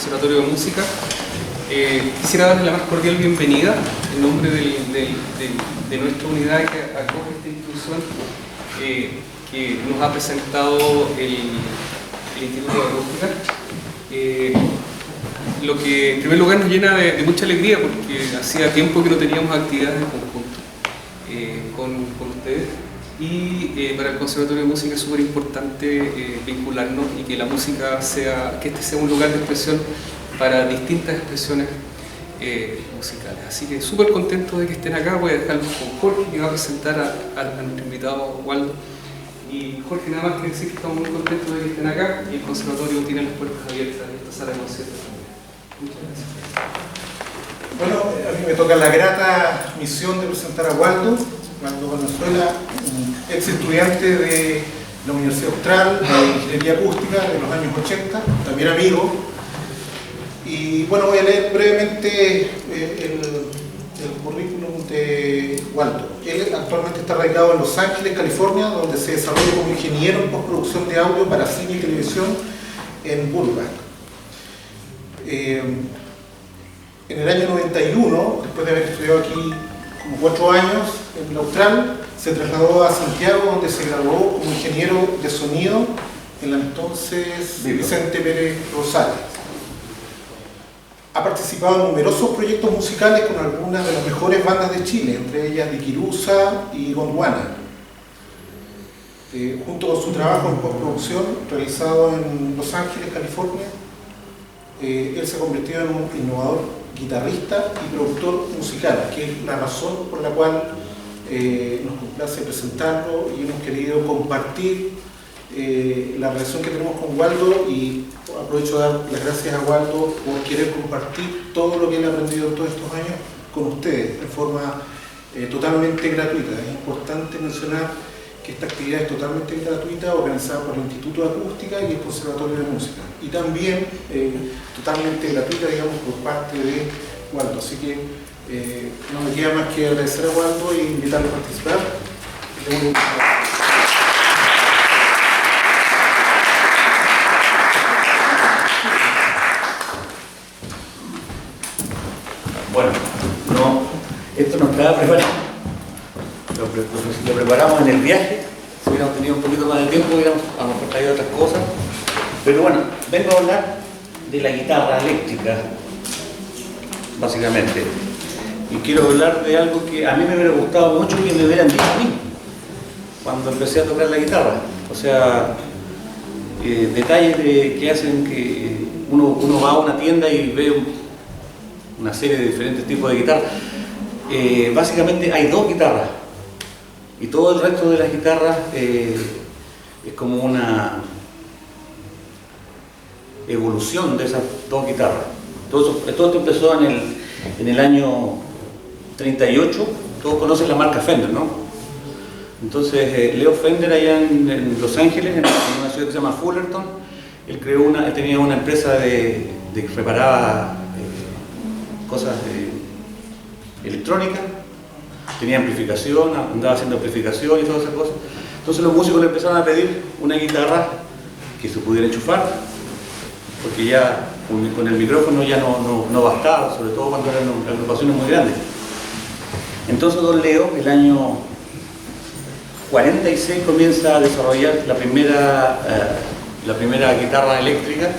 Conservatorio de Música. Quisiera darle la más cordial bienvenida en nombre de nuestra unidad que acoge esta institución que nos ha presentado el Instituto de Acústica. Lo que en primer lugar nos llena de mucha alegría porque hacía tiempo que no teníamos actividades en conjunto con ustedes. Y para el Conservatorio de Música es súper importante vincularnos y que la música que este sea un lugar de expresión para distintas expresiones musicales. Así que súper contento de que estén acá. Voy a dejarlos con Jorge, que va a presentar a nuestro invitado Waldo. Y Jorge, nada más que decir que estamos muy contentos de que estén acá y el Conservatorio tiene las puertas abiertas en esta sala de conciertos también. Muchas gracias. Bueno, a mí me toca la grata misión de presentar a Waldo Valenzuela, ex estudiante de la Universidad Austral de Ingeniería Acústica de los años 80, también amigo. Y bueno, voy a leer brevemente el currículum de Waldo. Él actualmente está radicado en Los Ángeles, California, donde se desarrolla como ingeniero en postproducción de audio para cine y televisión en Burbank. En el año 91, después de haber estudiado aquí como 4 años en la Austral, se trasladó a Santiago, donde se graduó como ingeniero de sonido en la entonces Vicente Pérez Rosales. Ha participado en numerosos proyectos musicales con algunas de las mejores bandas de Chile, entre ellas Liquirusa y Gondwana. Junto con su trabajo en postproducción realizado en Los Ángeles, California, él se ha convertido en un innovador guitarrista y productor musical, que es la razón por la cual nos complace presentarlo y hemos querido compartir la relación que tenemos con Waldo, y aprovecho de dar las gracias a Waldo por querer compartir todo lo que él ha aprendido en todos estos años con ustedes de forma totalmente gratuita. Es importante mencionar que esta actividad es totalmente gratuita, organizada por el Instituto de Acústica y el Conservatorio de Música, y también totalmente gratuita, digamos, por parte de Waldo. Así que no me queda más que agradecer a Waldo e invitarlo a participar. Bueno, esto no estaba preparado. Lo preparamos en el viaje. Si hubiéramos tenido un poquito más de tiempo, hubiéramos traído otras cosas. Pero bueno, vengo a hablar de la guitarra eléctrica, básicamente. Y quiero hablar de algo que a mí me hubiera gustado mucho que me hubieran dicho a mí cuando empecé a tocar la guitarra. O sea, detalles que hacen que uno va a una tienda y ve una serie de diferentes tipos de guitarras. Básicamente hay 2 guitarras y todo el resto de las guitarras es como una evolución de esas 2 guitarras. Todo esto empezó en el año 38. Todos conocen la marca Fender, ¿no? Entonces Leo Fender, allá en Los Ángeles, en una ciudad que se llama Fullerton, él tenía una empresa de que preparaba cosas electrónicas, tenía amplificación, andaba haciendo amplificación y todas esas cosas. Entonces los músicos le empezaron a pedir una guitarra que se pudiera enchufar, porque ya con el micrófono ya no bastaba, sobre todo cuando eran agrupaciones muy grandes. Entonces don Leo, el año 46, comienza a desarrollar la primera guitarra eléctrica.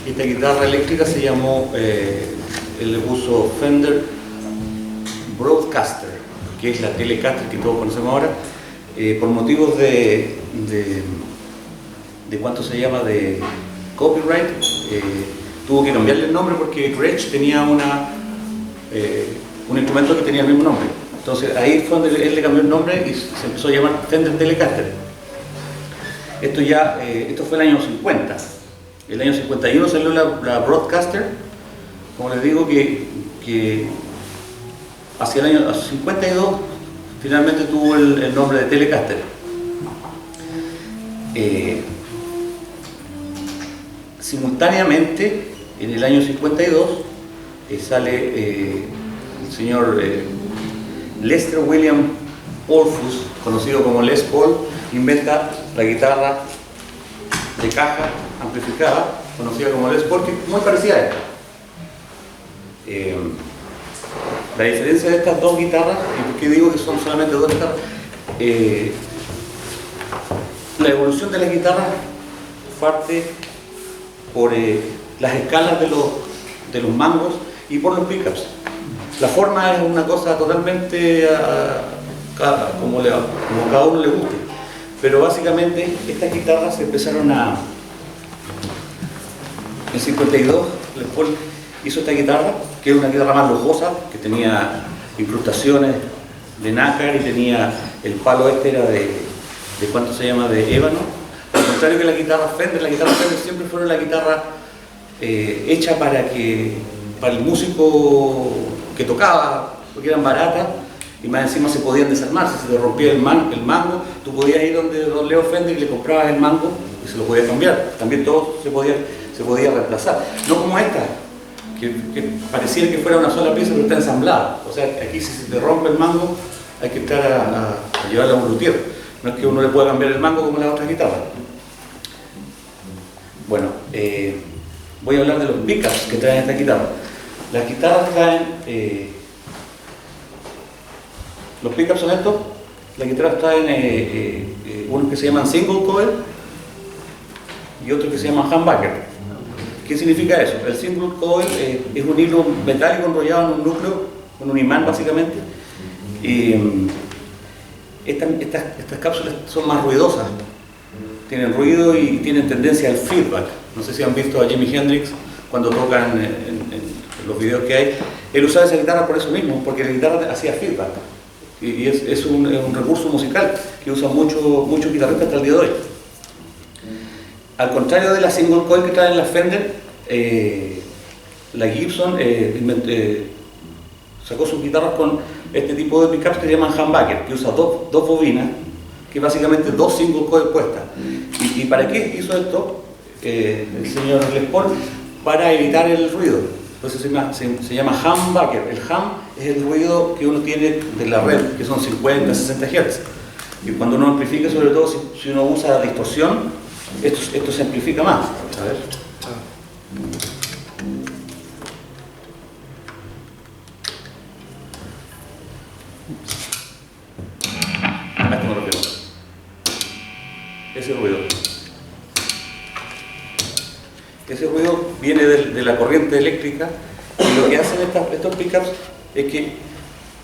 Esta guitarra eléctrica se llamó, él le puso Fender Broadcaster, que es la Telecaster que todos conocemos ahora. Por motivos de ¿cuánto se llama? De copyright, tuvo que cambiarle el nombre porque Gretsch tenía un instrumento que tenía el mismo nombre. Entonces ahí fue donde él le cambió el nombre y se empezó a llamar Fender Telecaster. Esto fue el año 50. El año 51 salió la Broadcaster, como les digo, que hacia el año 52 finalmente tuvo el nombre de Telecaster. Simultáneamente, en el año 52, sale el señor Lester William Orfus, conocido como Les Paul, inventa la guitarra de caja amplificada, conocida como Les Paul, que es muy parecida a esta. La diferencia de estas dos guitarras, y por qué digo que son solamente dos guitarras, la evolución de las guitarras parte por las escalas de los mangos y por los pickups. La forma es una cosa totalmente como cada uno le guste, pero básicamente estas guitarras se empezaron a... En 52 Les Paul hizo esta guitarra, que es una guitarra más lujosa, que tenía incrustaciones de nácar y tenía el palo este era de ¿cuánto se llama? De ébano. Al contrario que la guitarra Fender siempre fueron la guitarra hecha para el músico que tocaba, porque eran baratas y más encima se podían desarmar. Si se te rompía el mango, tú podías ir donde don Leo Fender y le comprabas el mango y se lo podías cambiar. También todo se podía reemplazar. No como esta, que pareciera que fuera una sola pieza pero está ensamblada. O sea, aquí si se te rompe el mango hay que estar a llevarla a un luthier. No es que uno le pueda cambiar el mango como las otras guitarras. Bueno, voy a hablar de los pickups que traen esta guitarra. Las guitarras traen... los pickups son estos. Las guitarras traen unos que se llaman single coil y otros que se llaman humbucker. ¿Qué significa eso? El single coil es un hilo metálico enrollado en un núcleo, con un imán básicamente. Y estas cápsulas son más ruidosas, tienen ruido y tienen tendencia al feedback. No sé si han visto a Jimi Hendrix cuando tocan en los videos que hay. Él usaba esa guitarra por eso mismo, porque la guitarra hacía feedback. Y es un recurso musical que usan muchos guitarristas hasta el día de hoy. Al contrario de la single coil que traen las Fender, la Gibson sacó sus guitarras con este tipo de pickups que se llaman humbucker, que usa dos bobinas, que básicamente dos single coil puestas. ¿Y para qué hizo esto el señor Les Paul? Para evitar el ruido. Entonces se llama humbucker. El hum es el ruido que uno tiene de la red, que son 50, 60 Hz. Y cuando uno amplifica, sobre todo si uno usa distorsión, esto se amplifica más. A ver. A esto me refiero. Ese ruido. Ese ruido viene de la corriente eléctrica y lo que hacen estos pickups es que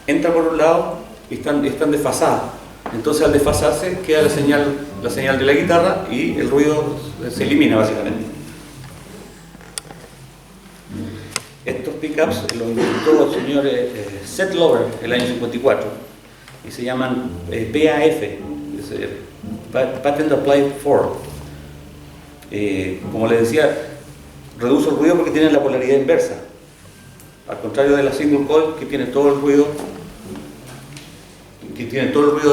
entran por un lado y están desfasadas. Entonces al desfasarse queda la señal de la guitarra y el ruido se elimina básicamente. Estos pickups los inventó el señor Seth Lover el año 54 y se llaman PAF, Patent Applied For. Como les decía, reduce el ruido porque tienen la polaridad inversa, al contrario de la single coil que tiene todo el ruido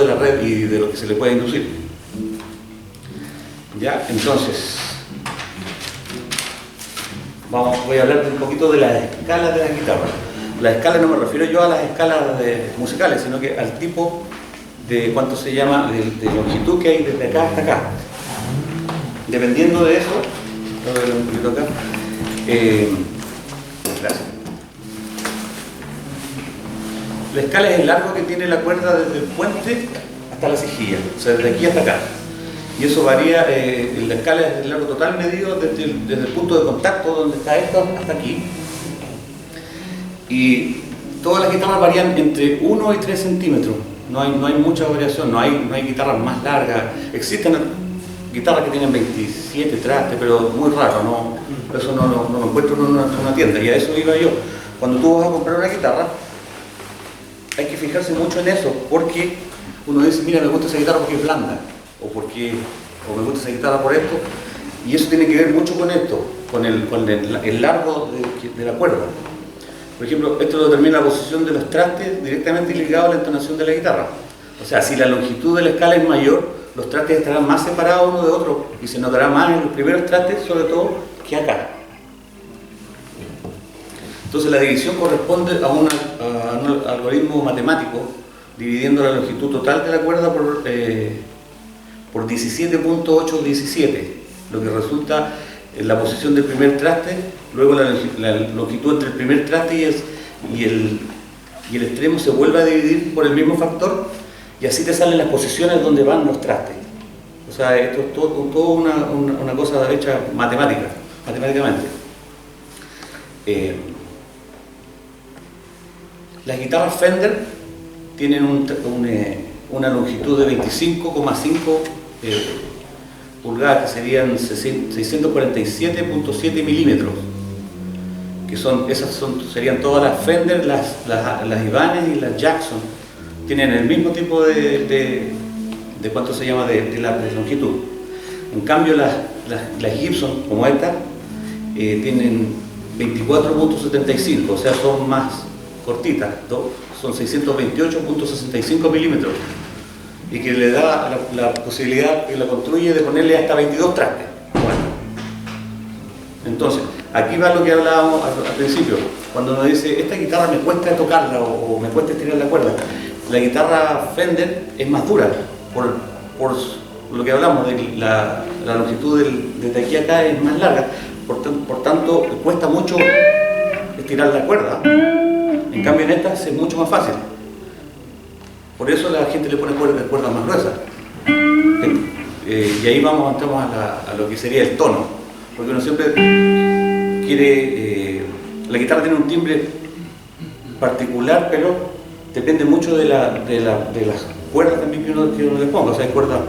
de la red y de lo que se le puede inducir. Ya, entonces voy a hablar un poquito de las escalas de la guitarra. Las escalas no me refiero yo a las escalas musicales, sino que al tipo de cuánto se llama de longitud que hay desde acá hasta acá. Dependiendo de eso, voy a ver un poquito acá. Gracias. La escala es el largo que tiene la cuerda desde el puente hasta la cejilla, o sea, desde aquí hasta acá. Y eso varía, la escala es el largo total medido desde el punto de contacto donde está esto hasta aquí. Y todas las guitarras varían entre 1 y 3 centímetros. No hay mucha variación, no hay guitarras más largas. Existen guitarras que tienen 27 trastes, pero muy raro, eso no lo encuentro en una tienda. Y a eso iba yo. Cuando tú vas a comprar una guitarra, hay que fijarse mucho en eso, porque uno dice, mira, me gusta esa guitarra porque es blanda, o me gusta esa guitarra por esto, y eso tiene que ver mucho con esto, con el largo de la cuerda. Por ejemplo, esto lo determina la posición de los trastes directamente ligado a la entonación de la guitarra. O sea, si la longitud de la escala es mayor, los trastes estarán más separados uno de otro, y se notará más en los primeros trastes, sobre todo, que acá. Entonces la división corresponde a un algoritmo matemático, dividiendo la longitud total de la cuerda por 17.817, lo que resulta la posición del primer traste, luego la longitud entre el primer traste y el extremo se vuelve a dividir por el mismo factor, y así te salen las posiciones donde van los trastes. O sea, esto es todo una cosa hecha matemáticamente. Las guitarras Fender tienen una longitud de 25,5 pulgadas, que serían 647.7 milímetros, que serían todas las Fender, las Ibanez y las Jackson. Tienen el mismo tipo de cuánto se llama de longitud. En cambio las Gibson, como esta, tienen 24.75, o sea, son más cortitas, son 628.65 milímetros, y que le da la posibilidad, que la construye, de ponerle hasta 22 trastes. Bueno, entonces, aquí va lo que hablábamos al principio, cuando uno dice, esta guitarra me cuesta tocarla o me cuesta estirar la cuerda. La guitarra Fender es más dura, por lo que hablamos, de la longitud desde aquí a acá es más larga, por tanto cuesta mucho estirar la cuerda. En cambio en esta es mucho más fácil. Por eso la gente le pone cuerdas más gruesas. Y ahí entramos a lo que sería el tono, porque uno siempre quiere... la guitarra tiene un timbre particular, pero depende mucho de las cuerdas también que uno le ponga. O sea, hay cuerdas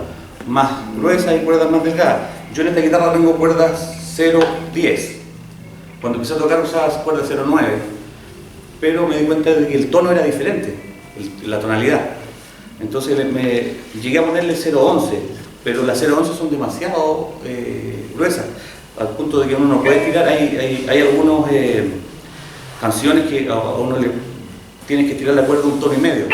más gruesas y cuerdas más delgadas. Yo en esta guitarra tengo cuerdas 0.10. Cuando empecé a tocar usaba cuerdas 0.9, pero me di cuenta de que el tono era diferente, la tonalidad. Entonces llegué a ponerle 0.11, pero las 0.11 son demasiado gruesas, al punto de que uno no puede tirar. Hay algunas canciones que a uno le tienes que tirar la cuerda un tono y medio.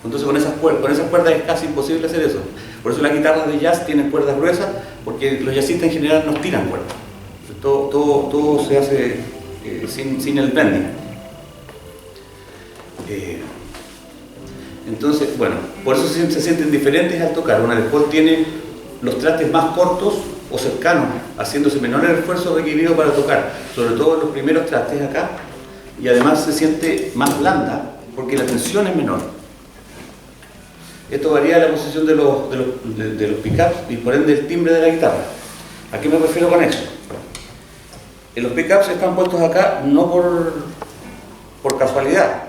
Entonces con esas cuerdas es casi imposible hacer eso. Por eso las guitarras de jazz tienen cuerdas gruesas, porque los jazzistas en general no tiran cuerdas. Todo se hace sin el bending. Entonces, bueno, por eso se sienten diferentes al tocar. Una Les Paul tiene los trastes más cortos o cercanos, haciéndose menor el esfuerzo requerido para tocar, sobre todo los primeros trastes acá, y además se siente más blanda porque la tensión es menor. Esto varía la posición de los pickups y por ende el timbre de la guitarra. ¿A qué me refiero con eso? Los pickups están puestos acá no por casualidad,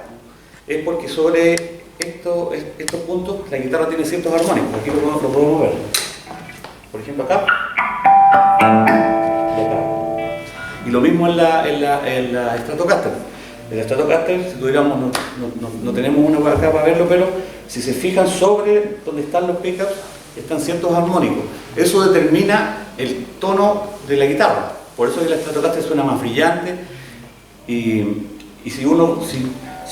es porque sobre estos puntos la guitarra tiene ciertos armónicos. Aquí lo podemos ver. Por ejemplo acá y acá. Y lo mismo en la Stratocaster. En la Stratocaster, si tuviéramos, no tenemos una acá para verlo, pero si se fijan sobre donde están los pickups, están ciertos armónicos. Eso determina el tono de la guitarra. Por eso que la Stratocaster suena más brillante. Y si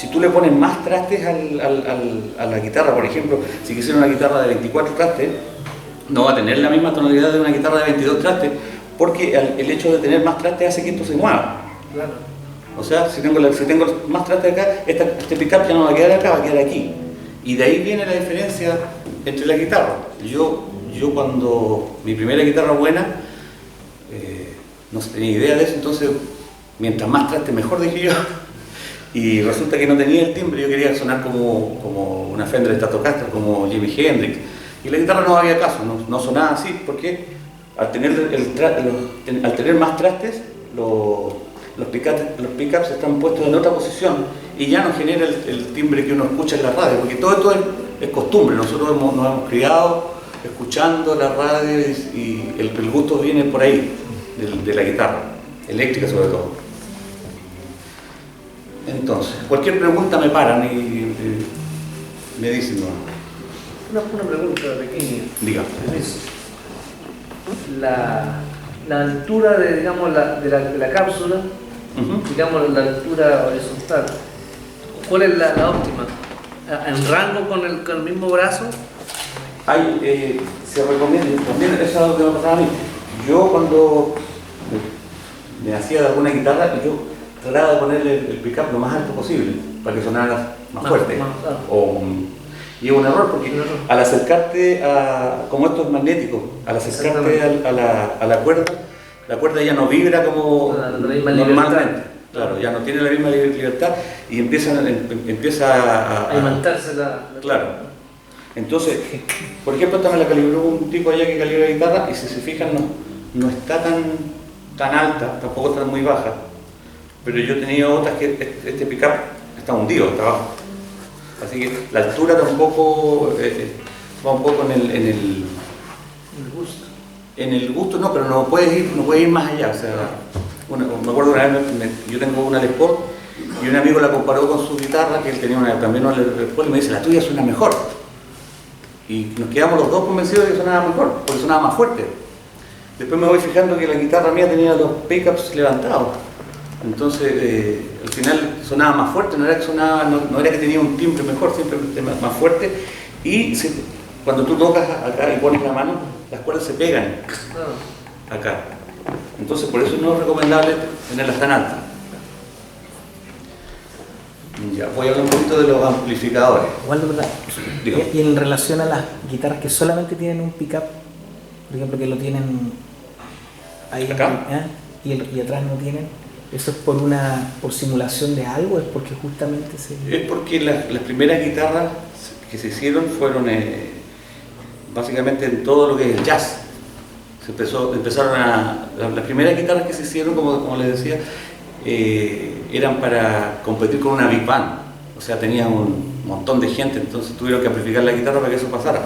tú le pones más trastes a la guitarra, por ejemplo, si quisiera una guitarra de 24 trastes, no va a tener la misma tonalidad de una guitarra de 22 trastes, porque el hecho de tener más trastes hace que esto se mueva. Claro. O sea, si tengo más trastes acá, este pickup ya no va a quedar acá, va a quedar aquí. Y de ahí viene la diferencia entre las guitarras. Yo cuando mi primera guitarra buena, no tenía idea de eso, entonces mientras más trastes mejor, dije yo. Y resulta que no tenía el timbre, yo quería sonar como una Fender Stratocaster, como Jimi Hendrix. Y la guitarra no había caso, no sonaba así, porque al tener más trastes, los pickups están puestos en otra posición y ya no genera el timbre que uno escucha en la radio, porque todo esto es costumbre. Nosotros nos hemos criado escuchando la radio y el gusto viene por ahí, de la guitarra, eléctrica sobre todo. Entonces, cualquier pregunta me paran y me dicen, no. Una pregunta pequeña. Diga. La altura de la cápsula, digamos la altura horizontal, ¿cuál es la óptima? ¿En rango con el mismo brazo? Se recomienda, también eso es lo que me pasaba a mí. Yo cuando me hacía de alguna guitarra, yo trataba de ponerle el pickup lo más alto posible para que sonara más fuerte. Claro. Y Y es un error porque al acercarte como esto es magnético, al acercarte a la cuerda ya no vibra como normalmente. Claro, ya no tiene la misma libertad y empieza a imantarse Claro. Entonces, por ejemplo, esta me la calibró un tipo allá que calibra guitarra y si se fijan no está tan alta, tampoco está muy baja. Pero yo he tenido otras que este pickup está hundido, está abajo. Así que la altura tampoco va un poco en el gusto. En el gusto no, pero no puede ir más allá. O sea, me acuerdo una vez, yo tengo una Les Paul y un amigo la comparó con su guitarra, que él tenía también una Les Paul, y me dice, la tuya suena mejor. Y nos quedamos los dos convencidos de que sonaba mejor, porque sonaba más fuerte. Después me voy fijando que la guitarra mía tenía los pickups levantados. Entonces, al final sonaba más fuerte, no era que tenía un timbre mejor, siempre más fuerte. Y cuando tú tocas acá y pones la mano, las cuerdas se pegan acá. Entonces, por eso no es recomendable tenerlas tan altas. Ya, voy a hablar un poquito de los amplificadores. Waldo, ¿verdad? Y en relación a las guitarras que solamente tienen un pickup, por ejemplo, que lo tienen ahí acá, y atrás no tienen, ¿eso es por simulación de algo? ¿Es porque justamente Es porque las primeras guitarras que se hicieron fueron básicamente en todo lo que es el jazz. Las primeras guitarras que se hicieron, como les decía, eran para competir con una big band, o sea, tenían un montón de gente, entonces tuvieron que amplificar la guitarra para que eso pasara.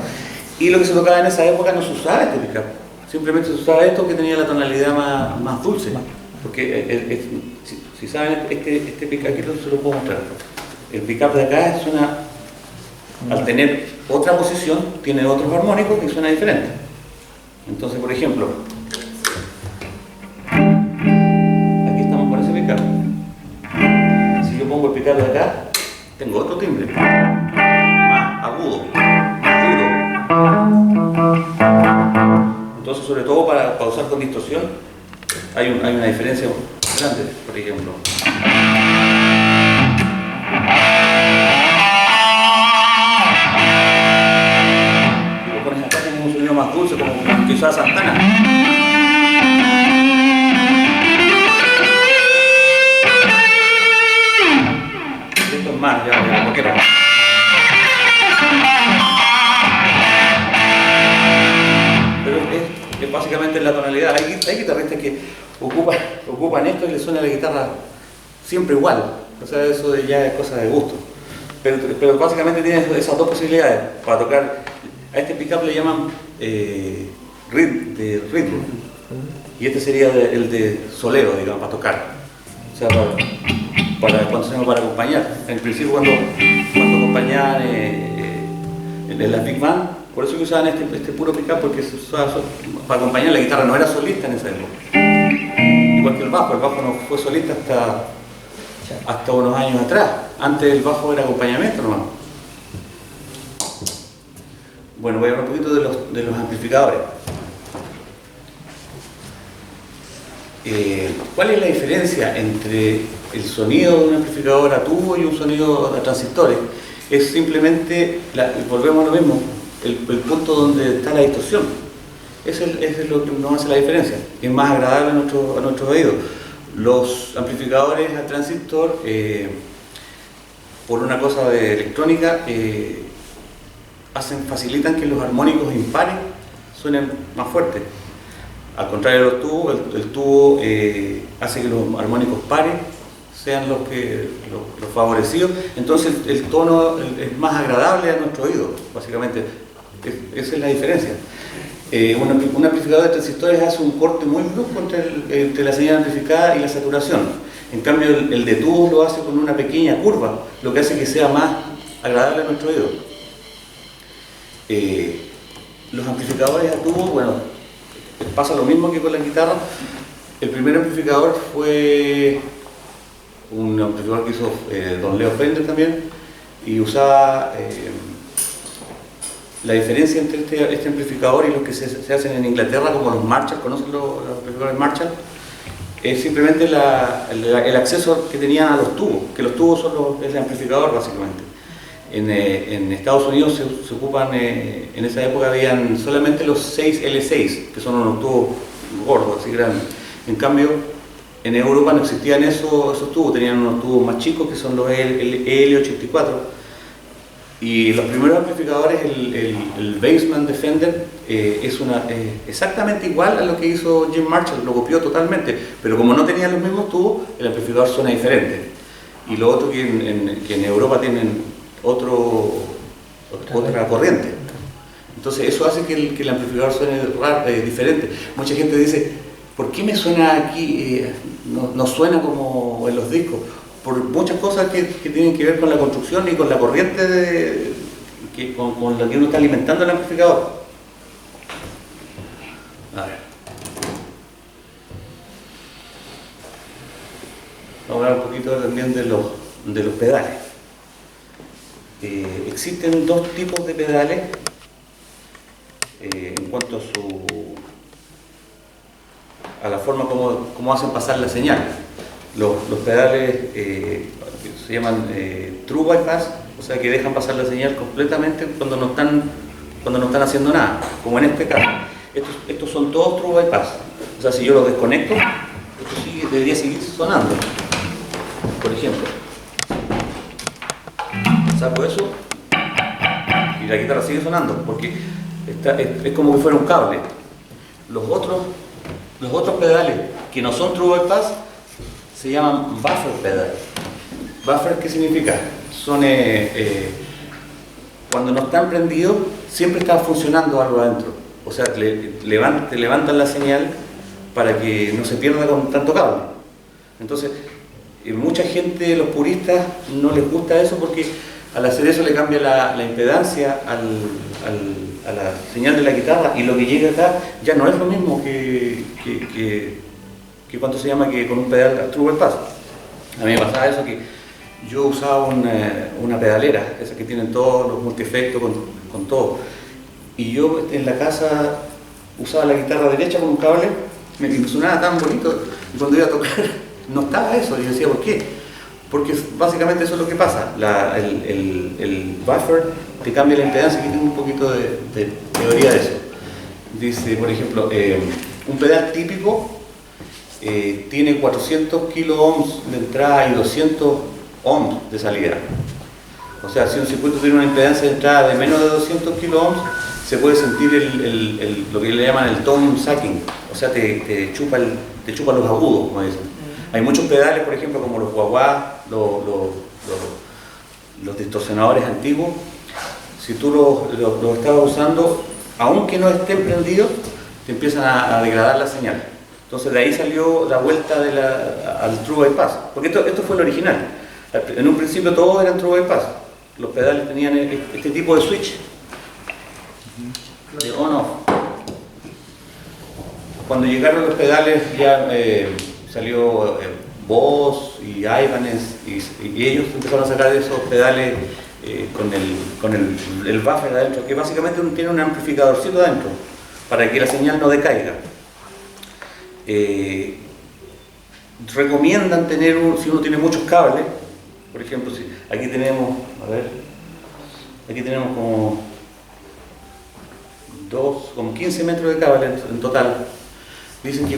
Y lo que se tocaba en esa época no se usaba este pickup, simplemente se usaba esto que tenía la tonalidad más dulce, porque si saben, este pickup aquí se lo puedo mostrar. El pickup de acá al tener otra posición, tiene otros armónicos que suena diferente. Entonces, por ejemplo, si yo pongo el pickup de acá, tengo otro timbre, más agudo, más duro. Entonces, sobre todo para usar con distorsión, hay una diferencia grande, por ejemplo. Si lo pones acá, tiene un sonido más dulce, como que usaba Santana. Más, ya, porque no. Pero es básicamente la tonalidad. Hay guitarristas que ocupan esto y le suena la guitarra siempre igual. O sea, eso ya es cosa de gusto. Pero básicamente tienes esas dos posibilidades para tocar. A este pickup le llaman ritmo. Y este sería el de solero, digamos, para tocar. O sea, para acompañar. En el principio cuando acompañaban en las Big Band, por eso que usaban este puro pickup, porque se usaba para acompañar. La guitarra no era solista en esa época. Igual que el bajo no fue solista hasta unos años atrás. Antes el bajo era acompañamiento nomás. Bueno, voy a hablar un poquito de los amplificadores. ¿Cuál es la diferencia entre el sonido de un amplificador a tubo y un sonido a transistores? Es simplemente, volvemos a lo mismo, el punto donde está la distorsión. Eso es lo que nos hace la diferencia. Es más agradable a nuestros oídos. Los amplificadores a transistor, por una cosa de electrónica, facilitan que los armónicos impares suenen más fuertes. Al contrario de los tubos, el tubo hace que los armónicos pares sean los favorecidos, entonces el tono es más agradable a nuestro oído, básicamente. Esa es la diferencia. Un amplificador de transistores hace un corte muy brusco entre la señal amplificada y la saturación. En cambio, el de tubo lo hace con una pequeña curva, lo que hace que sea más agradable a nuestro oído. Los amplificadores a tubo, bueno, pasa lo mismo que con la guitarra. El primer amplificador fue un amplificador que hizo don Leo Fender también, y usaba la diferencia entre este amplificador y los que se hacen en Inglaterra, como los Marshall. ¿Conocen los amplificadores Marshall? Es simplemente el acceso que tenían a los tubos, que los tubos son el amplificador básicamente. En Estados Unidos se ocupan, en esa época habían solamente los 6 L6, que son unos tubos gordos, así grandes. En cambio, en Europa no existían esos tubos, tenían unos tubos más chicos que son los L84. Y los primeros amplificadores, el Bassman Defender, es exactamente igual a lo que hizo Jim Marshall, lo copió totalmente, pero como no tenían los mismos tubos, el amplificador suena diferente. Y lo otro que en Europa tienen otra corriente. Entonces eso hace que el amplificador suene diferente. Mucha gente dice, ¿por qué me suena aquí? No suena como en los discos. Por muchas cosas que tienen que ver con la construcción y con la corriente con la que uno está alimentando el amplificador. A ver. Vamos a hablar un poquito también de los pedales. Existen dos tipos de pedales en cuanto a la forma como hacen pasar la señal. Los pedales se llaman True Bypass, o sea que dejan pasar la señal completamente cuando no están haciendo nada, como en este caso. Estos son todos True Bypass, o sea, si yo los desconecto, esto debería seguir sonando. Por ejemplo, saco eso y la guitarra sigue sonando, porque es como que fuera un cable. Los otros pedales que no son True Bypass se llaman buffer pedal. Buffer, ¿qué significa? Son cuando no están prendidos, siempre está funcionando algo adentro. O sea, te levantan la señal para que no se pierda con tanto cable. Entonces, mucha gente, los puristas, no les gusta eso porque al hacer eso le cambia la impedancia a la señal de la guitarra, y lo que llega acá ya no es lo mismo que cuánto se llama que con un pedal True Bypass. A mí me pasaba eso, que yo usaba una pedalera, esas que tienen todos los multiefectos con todo, y yo en la casa usaba la guitarra derecha con un cable, me sonaba tan bonito, y cuando iba a tocar no estaba eso, y yo decía, ¿por qué? Porque básicamente eso es lo que pasa. El buffer te cambia la impedancia, que tiene un poquito de teoría de eso. Dice, por ejemplo, un pedal típico tiene 400 kilo ohms de entrada y 200 ohms de salida. O sea, si un circuito tiene una impedancia de entrada de menos de 200 kilo ohms, se puede sentir lo que le llaman el tone sucking. O sea, te chupa los agudos, como dicen. Hay muchos pedales, por ejemplo, como los guaguá, los distorsionadores antiguos. Si tú los estabas usando, aunque no estén prendidos, te empiezan a degradar la señal. Entonces de ahí salió la vuelta al True Bypass, porque esto fue el original. En un principio todos eran True Bypass. Los pedales tenían este tipo de switch, de on-off. Cuando llegaron los pedales ya salió Boss y Ibanez, y ellos empezaron a sacar esos pedales con el buffer adentro, que básicamente tiene un amplificadorcito adentro para que la señal no decaiga. Recomiendan tener si uno tiene muchos cables, por ejemplo, si aquí tenemos, aquí tenemos como 15 metros de cable en total. Dicen que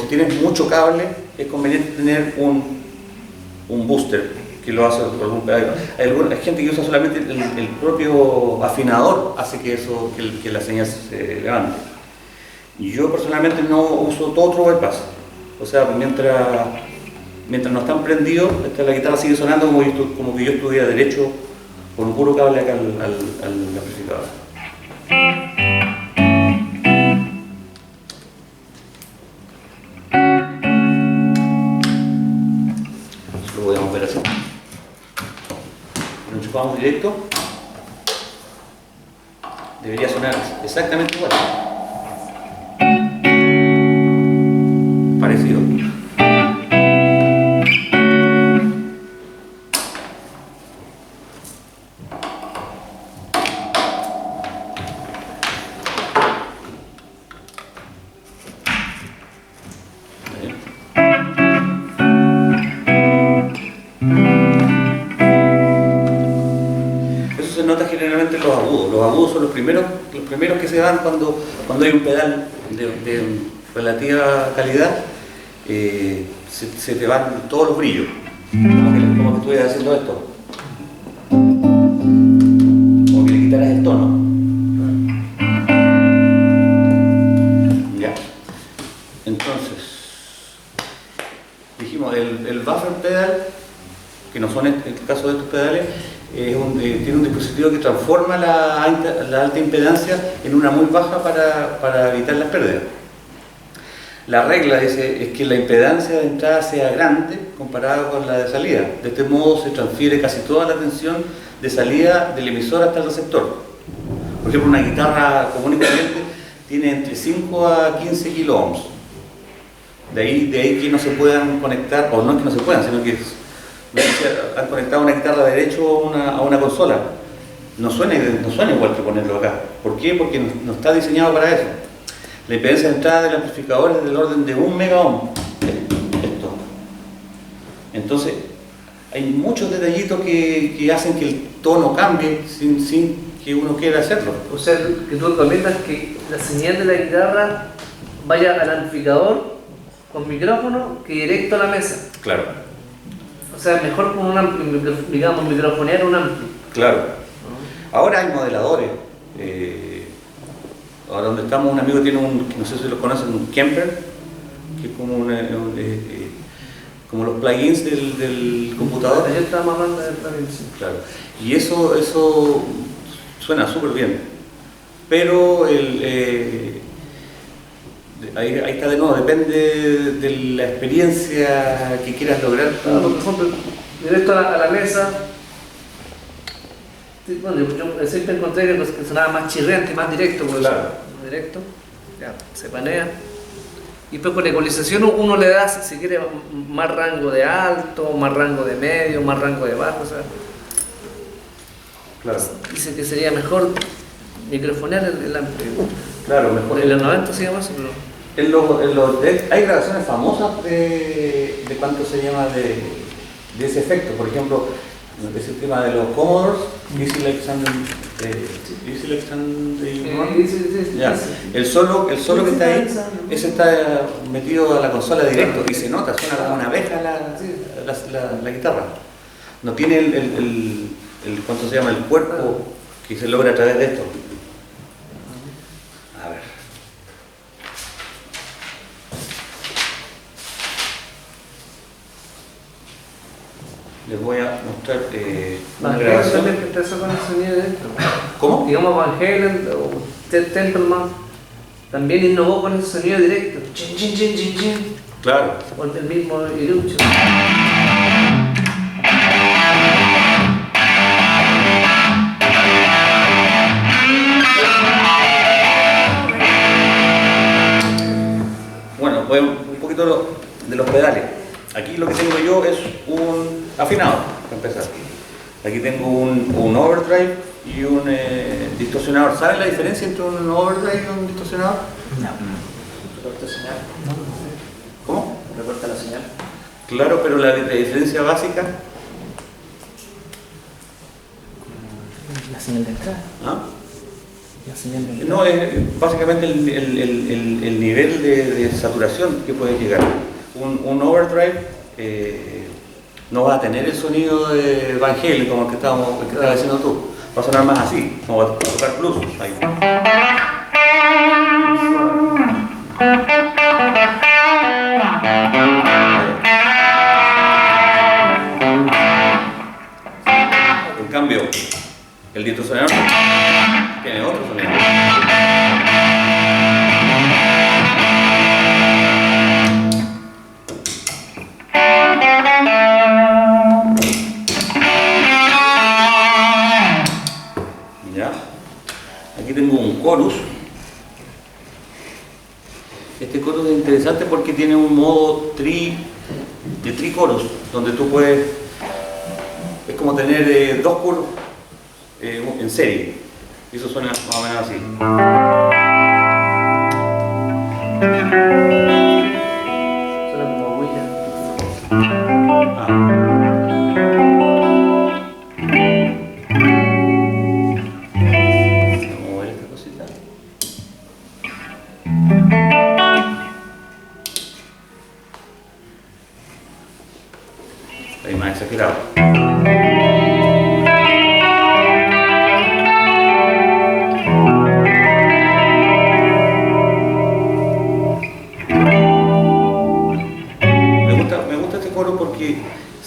si tienes mucho cable, es conveniente tener un booster que lo hace algún pedal. Hay gente que usa solamente el propio afinador, hace que la señal se levante. Yo personalmente no uso todo True Bypass. O sea, mientras no están prendidos, la guitarra sigue sonando como que yo estuviera derecho con un puro cable acá al amplificador. Lo podemos ver así. Lo enchufamos directo. Debería sonar exactamente igual. Parecido. generalmente los agudos. Los agudos son los primeros que se dan cuando hay un pedal de relativa calidad, se te van todos los brillos. Como que estuvieras haciendo esto. Como que le quitaras el tono. Ya. Entonces, dijimos, el buffer pedal, que no son en el caso de estos pedales, tiene un dispositivo que transforma la alta impedancia en una muy baja para evitar las pérdidas. La regla dice es que la impedancia de entrada sea grande comparada con la de salida. De este modo se transfiere casi toda la tensión de salida del emisor hasta el receptor. Por ejemplo, una guitarra común y corriente tiene entre 5 a 15 kilo ohms. De ahí que no se puedan conectar, o no es que no se puedan, sino que han conectado una guitarra derecho a una consola. No suena igual que ponerlo acá. ¿Por qué? Porque no está diseñado para eso. La impedancia de entrada del amplificador es del orden de 1 mega ohm. Esto. Entonces, hay muchos detallitos que hacen que el tono cambie sin que uno quiera hacerlo. O sea, que tú recomiendas que la señal de la guitarra vaya al amplificador con micrófono que directo a la mesa. Claro. O sea, mejor con un ampli, digamos, microfonear un ampli. Claro. Ahora hay modeladores. Ahora donde estamos, un amigo tiene no sé si lo conocen, un Kemper, que es como como los plugins del computador. Ayer estábamos hablando de plugins. Claro. Y eso suena súper bien. Pero ahí está de nuevo, depende de la experiencia que quieras lograr. Claro, por ejemplo, directo a la mesa. Bueno, yo siempre encontré que sonaba más chirriante, más directo, por Claro. Directo, ya, se panea. Y después con la ecualización uno le da, si quiere, más rango de alto, más rango de medio, más rango de bajo. O sea, Claro. dice que sería mejor microfonear el ampli. Claro, mejor. En los 90 se llama eso, pero... Hay grabaciones famosas de cuánto se llama de ese efecto. Por ejemplo, ese tema de los Commodores, Easy Like Sunday. Ya. El solo que está ahí, ese está metido a la consola directo y se nota, suena como una abeja la guitarra. No tiene el ¿cuánto se llama? El cuerpo que se logra a través de esto. A ver. Les voy a mostrar una Van Halen grabación. también que empezó con el sonido directo. ¿Cómo? Digamos Van Halen o Ted Templeman también innovó con el sonido directo. Chin, chin, chin, chin, chin. Claro. O el mismo Irucho. Bueno, pues un poquito de los pedales. Aquí lo que tengo yo es un afinado, para empezar. Aquí tengo un overdrive y un distorsionador. ¿Saben la diferencia entre un overdrive y un distorsionador? No. ¿Recorta señal? ¿Cómo? ¿Recorta la señal? Claro, pero la diferencia básica. La señal de entrada. ¿Ah? La señal de entrada. No, es básicamente el nivel de saturación que puede llegar. Un overdrive no va a tener el sonido de Van Halen como el que estabas diciendo tú. Va a sonar más así, como va a tocar blues ahí. En cambio, el distorsionador tiene otro sonido. ¿Ya? Aquí tengo un chorus. Este chorus es interesante porque tiene un modo de tri-chorus, donde tú puedes, es como tener dos chorus en serie. Y eso suena más o menos así. Suena como huilla. Ah.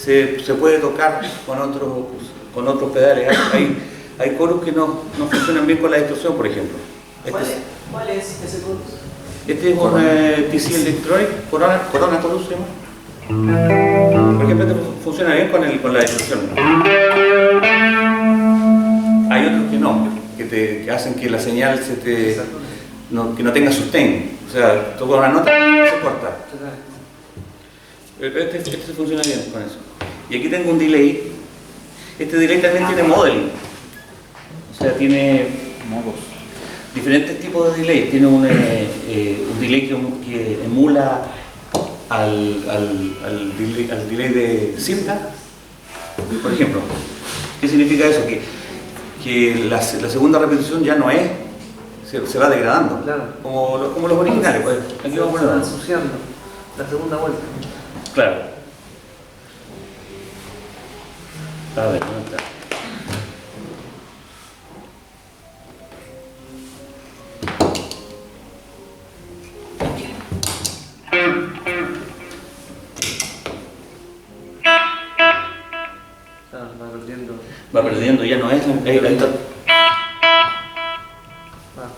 se puede tocar con otros pedales. Hay chorus que no funcionan bien con la distorsión, por ejemplo. ¿Cuál es ese chorus? Este es un TC Electronic, Corona Chorus se llama. Por ejemplo, este funciona bien con la distorsión. Hay otros que no, que hacen que la señal que no tenga sustain. O sea, toca una nota y se corta. Este funciona bien con eso. Y aquí tengo un delay. Este delay también tiene modeling. O sea, tiene diferentes tipos de delay. Tiene un delay que emula al delay de cinta. Por ejemplo, ¿qué significa eso? Que la segunda repetición ya no es, se va degradando, Claro. como los originales. Pues. Aquí vamos a Se va poner. ensuciando la segunda vuelta. Claro. A ver, ¿dónde está? Va perdiendo. Va perdiendo, ya no es. Ahí está. Va.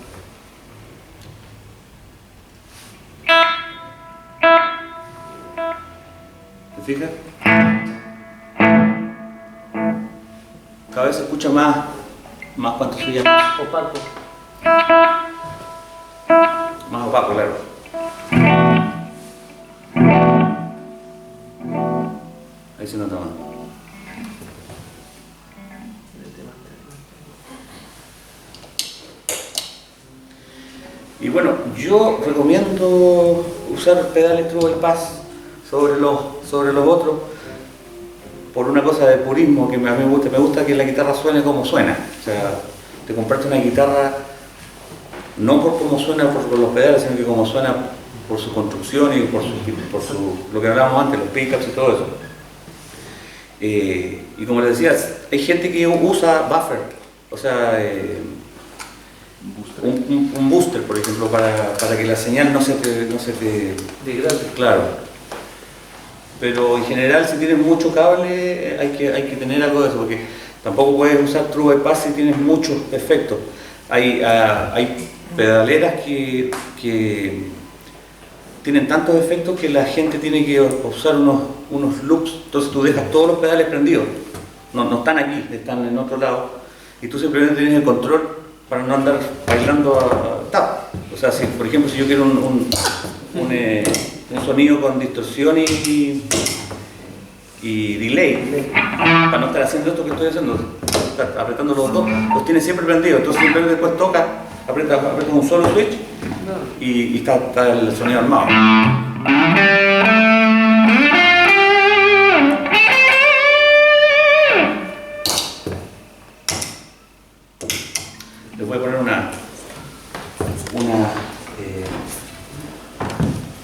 ¿Te fijas? Cada vez se escucha más cuando se llama. Opaco. Más opaco, claro. Ahí se nota más. Y bueno, yo recomiendo usar pedales True Bypass sobre los otros por una cosa de purismo que a mí me gusta que la guitarra suene como suena. O sea, te compraste una guitarra no por cómo suena por los pedales, sino que como suena por su construcción y por lo que hablábamos antes, los pickups y todo eso. Y como les decía, hay gente que usa buffer, o sea, un booster, por ejemplo, para que la señal no se te Degrade. claro. Pero en general, si tienes mucho cable, hay que tener algo de eso, porque tampoco puedes usar True Bypass si tienes muchos efectos. Hay pedaleras que tienen tantos efectos que la gente tiene que usar unos loops, entonces tú dejas todos los pedales prendidos, no están aquí, están en otro lado, y tú simplemente tienes el control para no andar bailando a tap. O sea, si, por ejemplo, si yo quiero un sonido con distorsión y delay, para no estar haciendo esto que estoy haciendo, estar apretando los dos, los tienes siempre prendidos, entonces simplemente después toca, apretas un solo switch y está el sonido armado. Les voy a poner una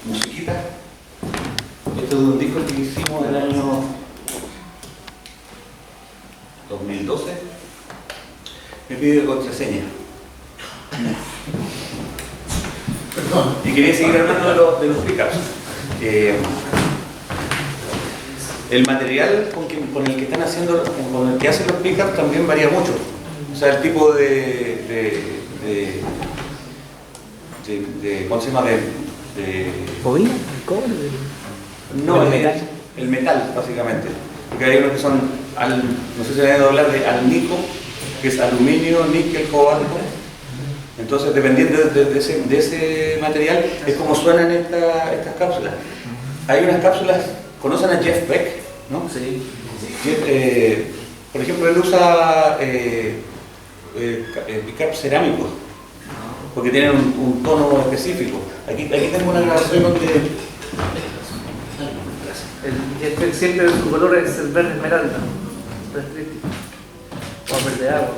musiquita. Esto es de un disco que hicimos el año 2012. Me pide contraseña. Perdón. Y quería seguir hablando de los pickups. El material con el que están haciendo, con el que hacen los pickups también varía mucho. O sea, el tipo ¿cómo se llama? ¿Bobina? ¿El cobre? No, ¿El metal? El metal, básicamente. Porque hay unos que son, no sé si se van a hablar de alnico, que es aluminio, níquel, cobalto. Entonces, dependiendo de ese material, es como suenan estas cápsulas. Hay unas cápsulas, ¿conocen a Jeff Beck? ¿No? Sí. Por ejemplo, él usa pickups cerámicos, porque tienen un tono específico. Aquí tengo una grabación donde... Siempre su color es el verde esmeralda. O verde agua.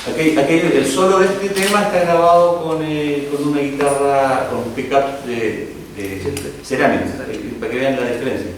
Aquí el solo de este tema está grabado con una guitarra, con un pickup de cerámica, para que vean la diferencia.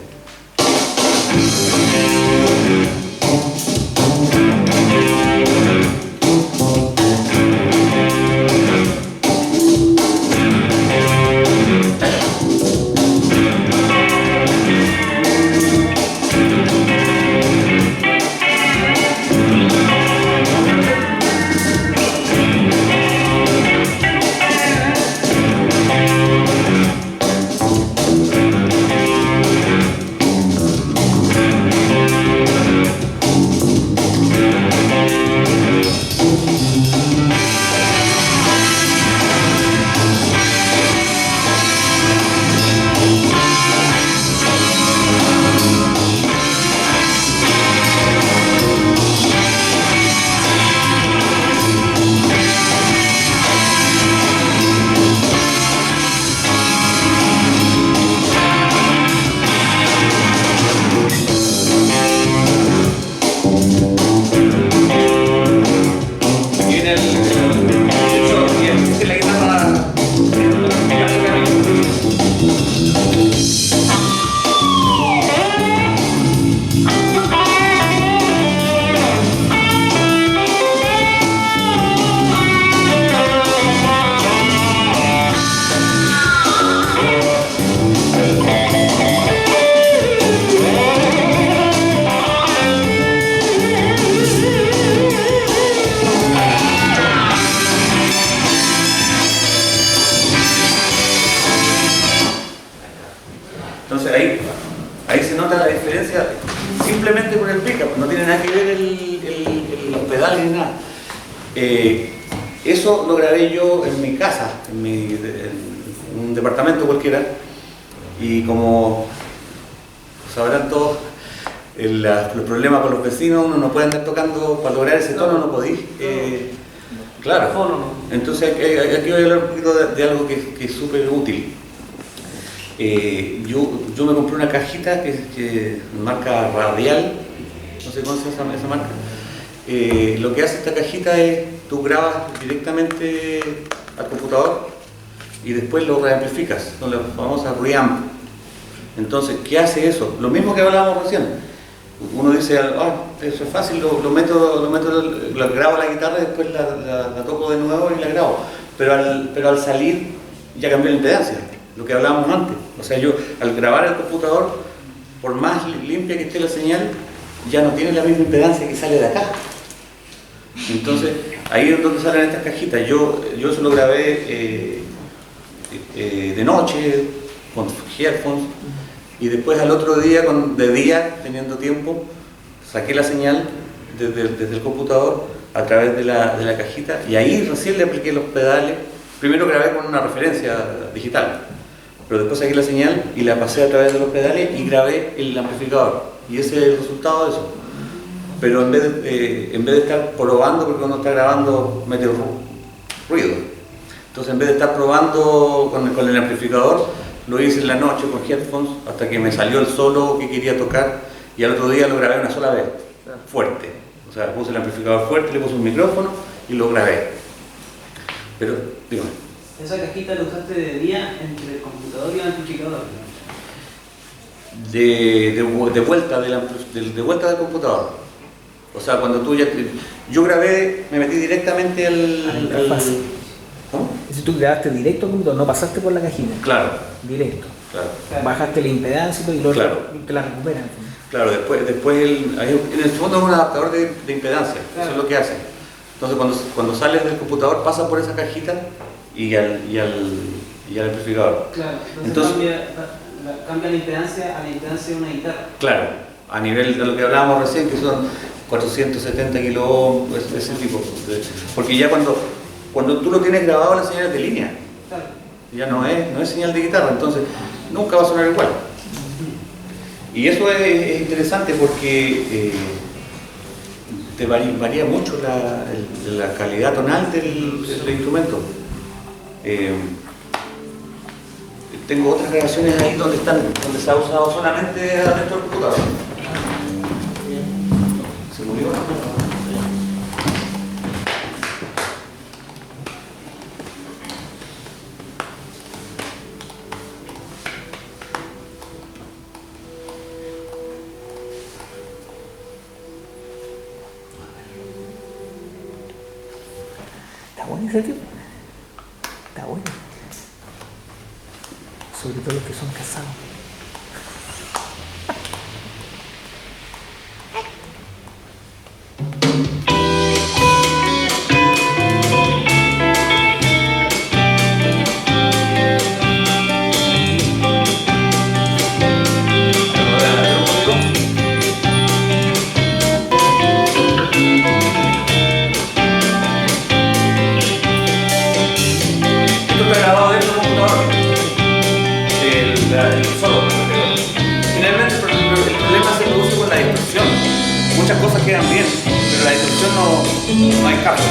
nota la diferencia simplemente por el pickup, no tiene nada que ver los pedales ni nada. Eso lo grabé yo en mi casa, en un departamento cualquiera, y como sabrán todos, los problemas con los vecinos, uno no puede andar tocando para lograr ese tono, no podéis. Claro, entonces aquí voy a hablar un poquito de algo que es súper útil. Yo me compré una cajita que marca Radial, no sé cómo se llama esa marca. Lo que hace esta cajita es, tú grabas directamente al computador y después lo reamplificas, con la famosa reamp. Entonces, ¿qué hace eso? Lo mismo que hablábamos recién. Uno dice, eso es fácil, lo grabo la guitarra y después la toco de nuevo y la grabo. Pero al salir ya cambió la impedancia, lo que hablábamos antes. O sea, yo al grabar el computador, por más limpia que esté la señal, ya no tiene la misma impedancia que sale de acá. Entonces, ahí es donde salen estas cajitas. Yo eso lo grabé de noche, con headphones, y después al otro día, de día, teniendo tiempo, saqué la señal desde el computador a través de la cajita, y ahí recién le apliqué los pedales. Primero grabé con una referencia digital, pero después saqué la señal y la pasé a través de los pedales y grabé el amplificador, y ese es el resultado de eso. Pero en vez de estar probando, porque uno está grabando mete ruido, entonces en vez de estar probando con el amplificador, lo hice en la noche con headphones hasta que me salió el solo que quería tocar, y al otro día lo grabé una sola vez, fuerte. O sea, puse el amplificador fuerte, le puse un micrófono y lo grabé. Pero, dígame. ¿Esa cajita la usaste de día entre el computador y el amplificador? De vuelta del computador. O sea, cuando tú yo grabé, me metí directamente A la interfaz. ¿Cómo? Si tú grabaste directo al computador, no pasaste por la cajita. Claro. Directo. Claro. Bajaste la impedancia y todo, y luego Claro. te la recuperan. Claro, después en el fondo es un adaptador de impedancia, Claro. eso es lo que hace. Entonces cuando sales del computador pasa por esa cajita y al amplificador. Claro, Entonces, cambia la impedancia a la impedancia de una guitarra. Claro, a nivel de lo que hablábamos recién, que son 470 kilo ohms, ese tipo. Porque ya cuando tú lo tienes grabado, la señal es de línea, Claro. ya no es señal de guitarra, entonces nunca va a sonar igual. Y eso es interesante porque te varía mucho la calidad tonal del instrumento. Tengo otras grabaciones ahí donde se ha usado solamente adentro del computador. Se murió. Está bueno ese tipo. Está bueno. Sobre todo los que son casados. Esto está grabado dentro del computador. El solo. Finalmente el problema se produce con la distorsión. Muchas cosas quedan bien, pero la distorsión no hay caso.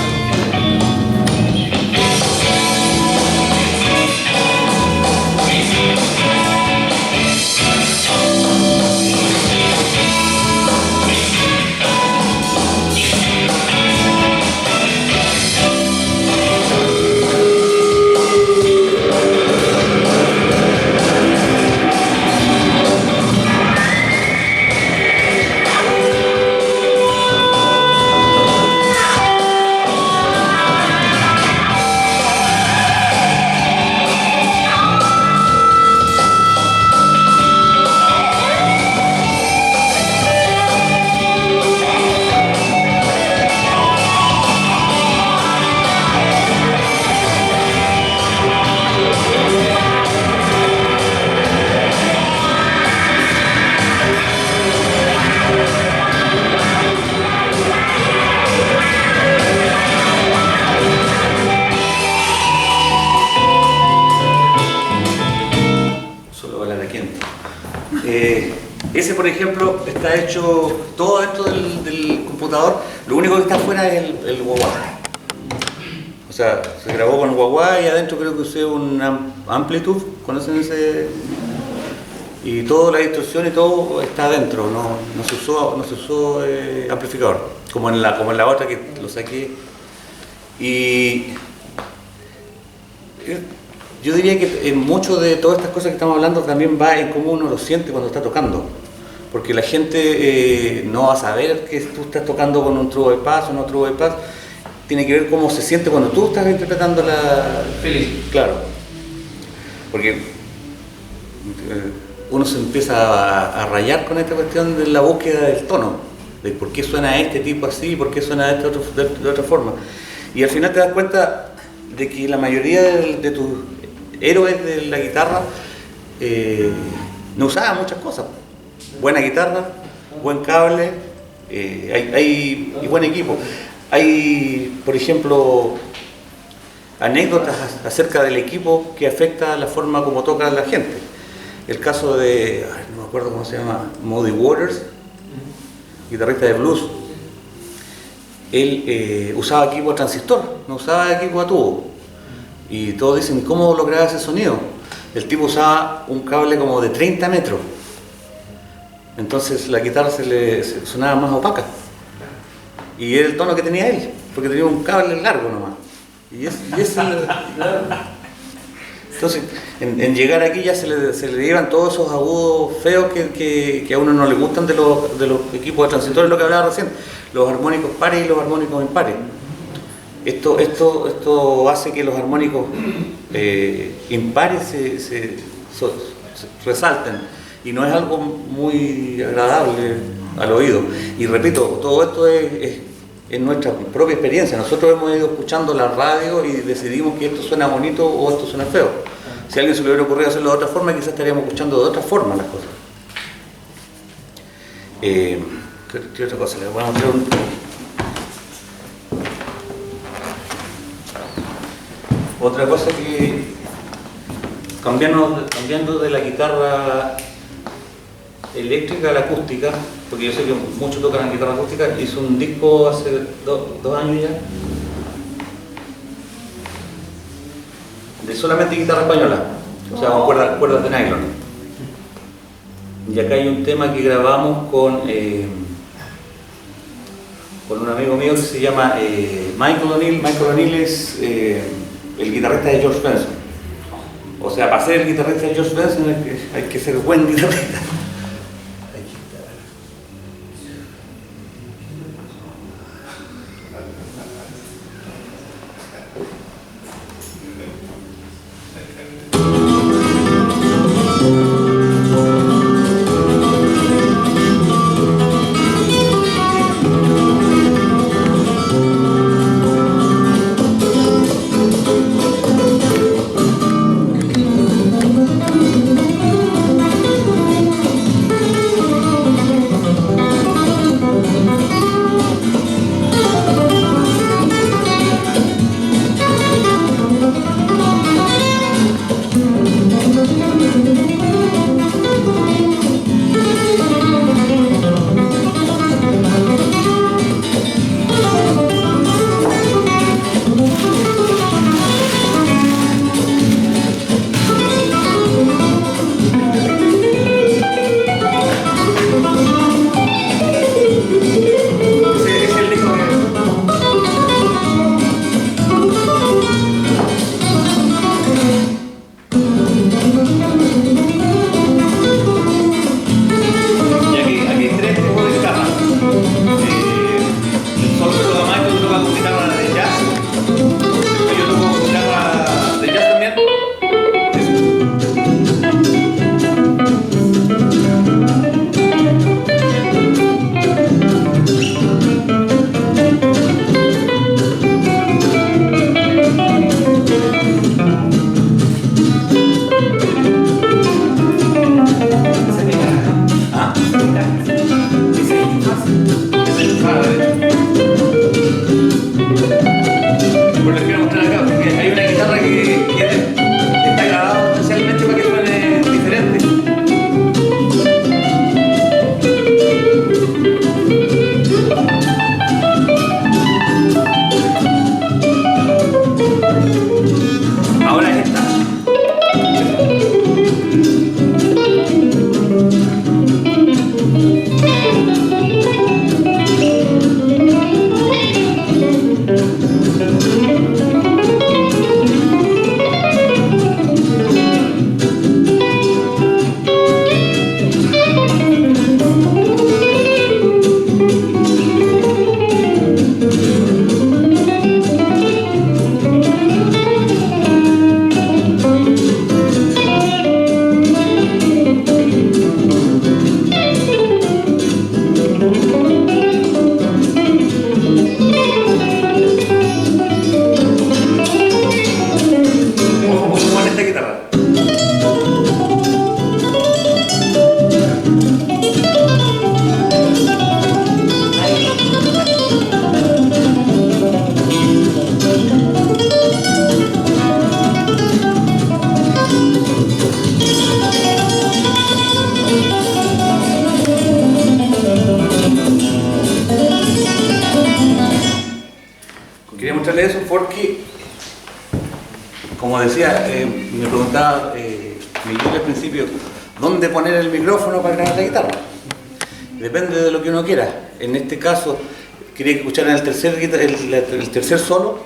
ese, por ejemplo, está hecho todo dentro del computador. Lo único que está afuera es el guagua. O sea, se grabó con el guagua y adentro creo que usé un Amplitude. ¿Conocen ese? Y toda la distorsión y todo está adentro. No se usó amplificador. Como en la otra que lo saqué. Y yo diría que mucho de todas estas cosas que estamos hablando también va en cómo uno lo siente cuando está tocando. Porque la gente no va a saber que tú estás tocando con un true bypass o no true bypass. Tiene que ver cómo se siente cuando tú estás interpretando la... Feliz. Claro. Porque uno se empieza a rayar con esta cuestión de la búsqueda del tono. De por qué suena este tipo así y por qué suena este otro de otra forma. Y al final te das cuenta de que la mayoría de tus héroes de la guitarra no usaban muchas cosas. Buena guitarra, buen cable y buen equipo. Hay, por ejemplo, anécdotas acerca del equipo que afecta la forma como toca la gente. El caso de, no me acuerdo cómo se llama, Muddy Waters, guitarrista de blues. Él usaba equipo a transistor, no usaba equipo a tubo. Y todos dicen, ¿cómo lograba ese sonido? El tipo usaba un cable como de 30 metros. Entonces la guitarra se sonaba más opaca. Y era el tono que tenía él, porque tenía un cable largo nomás. Entonces, en llegar aquí ya se le llevan todos esos agudos feos que a uno no le gustan de los equipos de transistores, lo que hablaba recién, los armónicos pares y los armónicos impares. Esto hace que los armónicos impares se resalten y no es algo muy agradable al oído. Y repito, todo esto es nuestra propia experiencia. Nosotros hemos ido escuchando la radio y decidimos que esto suena bonito o esto suena feo. Si a alguien se le hubiera ocurrido hacerlo de otra forma, quizás estaríamos escuchando de otra forma las cosas. ¿Qué otra cosa? Les voy a mostrar otra cosa que, cambiando de la guitarra eléctrica a la acústica, porque yo sé que muchos tocan guitarra acústica, hice un disco hace 2 años ya, de solamente guitarra española, o sea, con cuerdas de nylon. Y acá hay un tema que grabamos con un amigo mío que se llama Michael O'Neill. Michael O'Neill es el guitarrista de George Benson. O sea, para ser el guitarrista de George Benson hay que ser buen guitarrista. como decía, me preguntaba Miguel al principio, ¿dónde poner el micrófono para grabar la guitarra? Depende de lo que uno quiera. En este caso, quería que escucharan el tercer solo.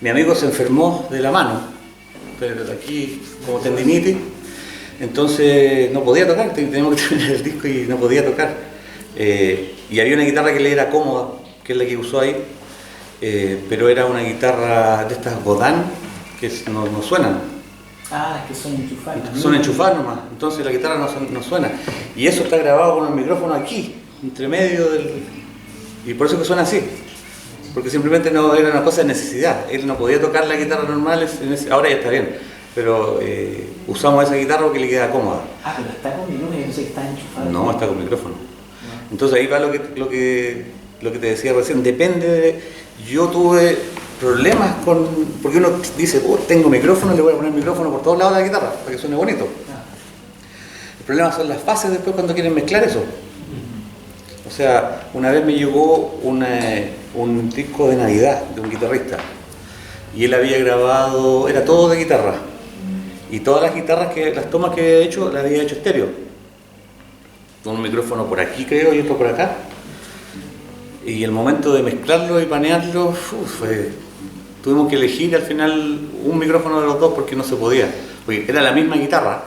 Mi amigo se enfermó de la mano, pero aquí como tendinitis, entonces no podía tocar, teníamos que terminar el disco y no podía tocar. Y había una guitarra que le era cómoda, que es la que usó ahí, pero era una guitarra de estas Godin que no suenan. Ah, que son enchufadas. Son enchufadas nomás, entonces la guitarra no suena. Y eso está grabado con el micrófono aquí, entre medio del... Y por eso que suena así. Porque simplemente no era una cosa de necesidad. Él no podía tocar la guitarra normal, ahora ya está bien. Pero usamos esa guitarra porque le queda cómoda. Ah, pero está con micrófono, yo pensé que está enchufada. No, está con micrófono. Entonces ahí va lo que te decía recién. Depende de... Yo tuve problemas con... Porque uno dice, tengo micrófono, le voy a poner micrófono por todos lados de la guitarra, para que suene bonito. El problema son las fases después cuando quieren mezclar eso. O sea, una vez me llegó un disco de Navidad de un guitarrista y él había grabado, era todo de guitarra, y todas las guitarras, las tomas que había hecho, las había hecho estéreo, con un micrófono por aquí creo y otro por acá, y el momento de mezclarlo y panearlo, tuvimos que elegir al final un micrófono de los dos porque no se podía, porque era la misma guitarra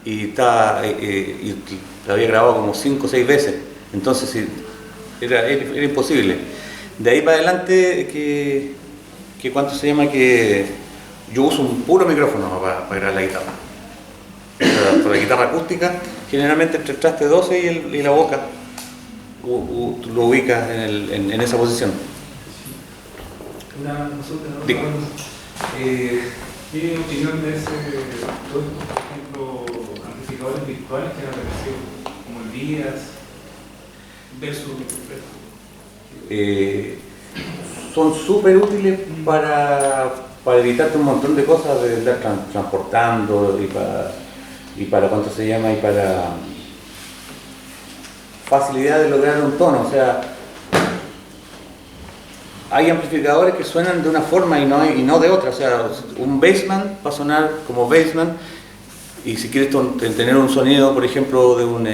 y la había grabado como 5 o 6 veces. Entonces sí, era imposible. De ahí para adelante que ¿cuánto se llama? Que yo uso un puro micrófono para grabar la guitarra. Para la guitarra acústica, generalmente entre el traste 12 y la boca lo ubicas en esa posición. Una consulta, ¿no? Digo. ¿Qué opinión de todos estos, por ejemplo, amplificadores virtuales que han aparecido, como el Díaz? Son súper útiles para evitarte un montón de cosas de estar transportando y para ¿cuánto se llama? Y para facilidad de lograr un tono. O sea, hay amplificadores que suenan de una forma y no de otra. O sea, un bassman va a sonar como bassman, y si quieres tener un sonido, por ejemplo, de un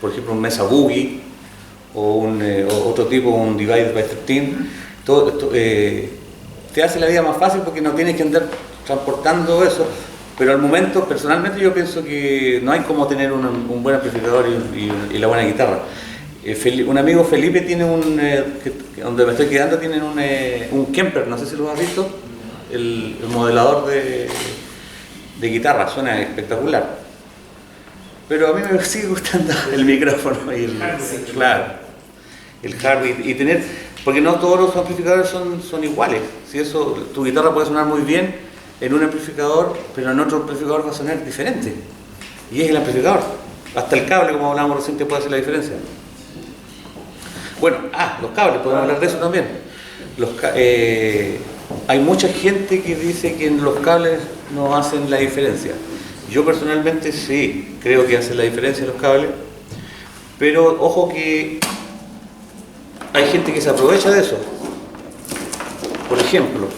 por ejemplo un Mesa Boogie o otro tipo, un Divide by 13, todo esto, te hace la vida más fácil porque no tienes que andar transportando eso, pero al momento, personalmente yo pienso que no hay como tener un buen amplificador y la buena guitarra. Un amigo Felipe tiene donde me estoy quedando, tienen un Kemper, no sé si lo has visto, el modelador de guitarra, suena espectacular. Pero a mí me sigue gustando el micrófono y claro, el hardware y tener, porque no todos los amplificadores son iguales. Si eso, tu guitarra puede sonar muy bien en un amplificador, pero en otro amplificador va a sonar diferente. Y es el amplificador. Hasta el cable, como hablábamos recién, te puede hacer la diferencia. Bueno, los cables, podemos hablar de eso también. Hay mucha gente que dice que los cables no hacen la diferencia. Yo personalmente sí, creo que hacen la diferencia los cables, pero ojo que hay gente que se aprovecha de eso. Por ejemplo,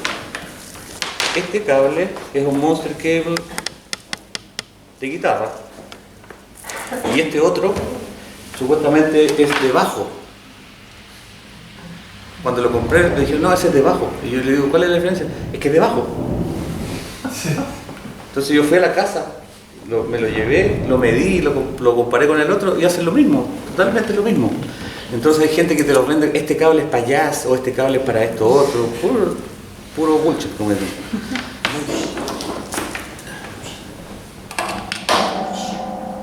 este cable es un Monster Cable de guitarra y este otro supuestamente es de bajo. Cuando lo compré me dijeron, no, ese es de bajo. Y yo le digo, ¿cuál es la diferencia? Es que es de bajo. Entonces yo fui a la casa, me lo llevé, lo medí, lo comparé con el otro y hacen lo mismo, totalmente lo mismo. Entonces hay gente que te lo vende, este cable es para jazz o este cable es para esto otro, puro bullshit, como dicen.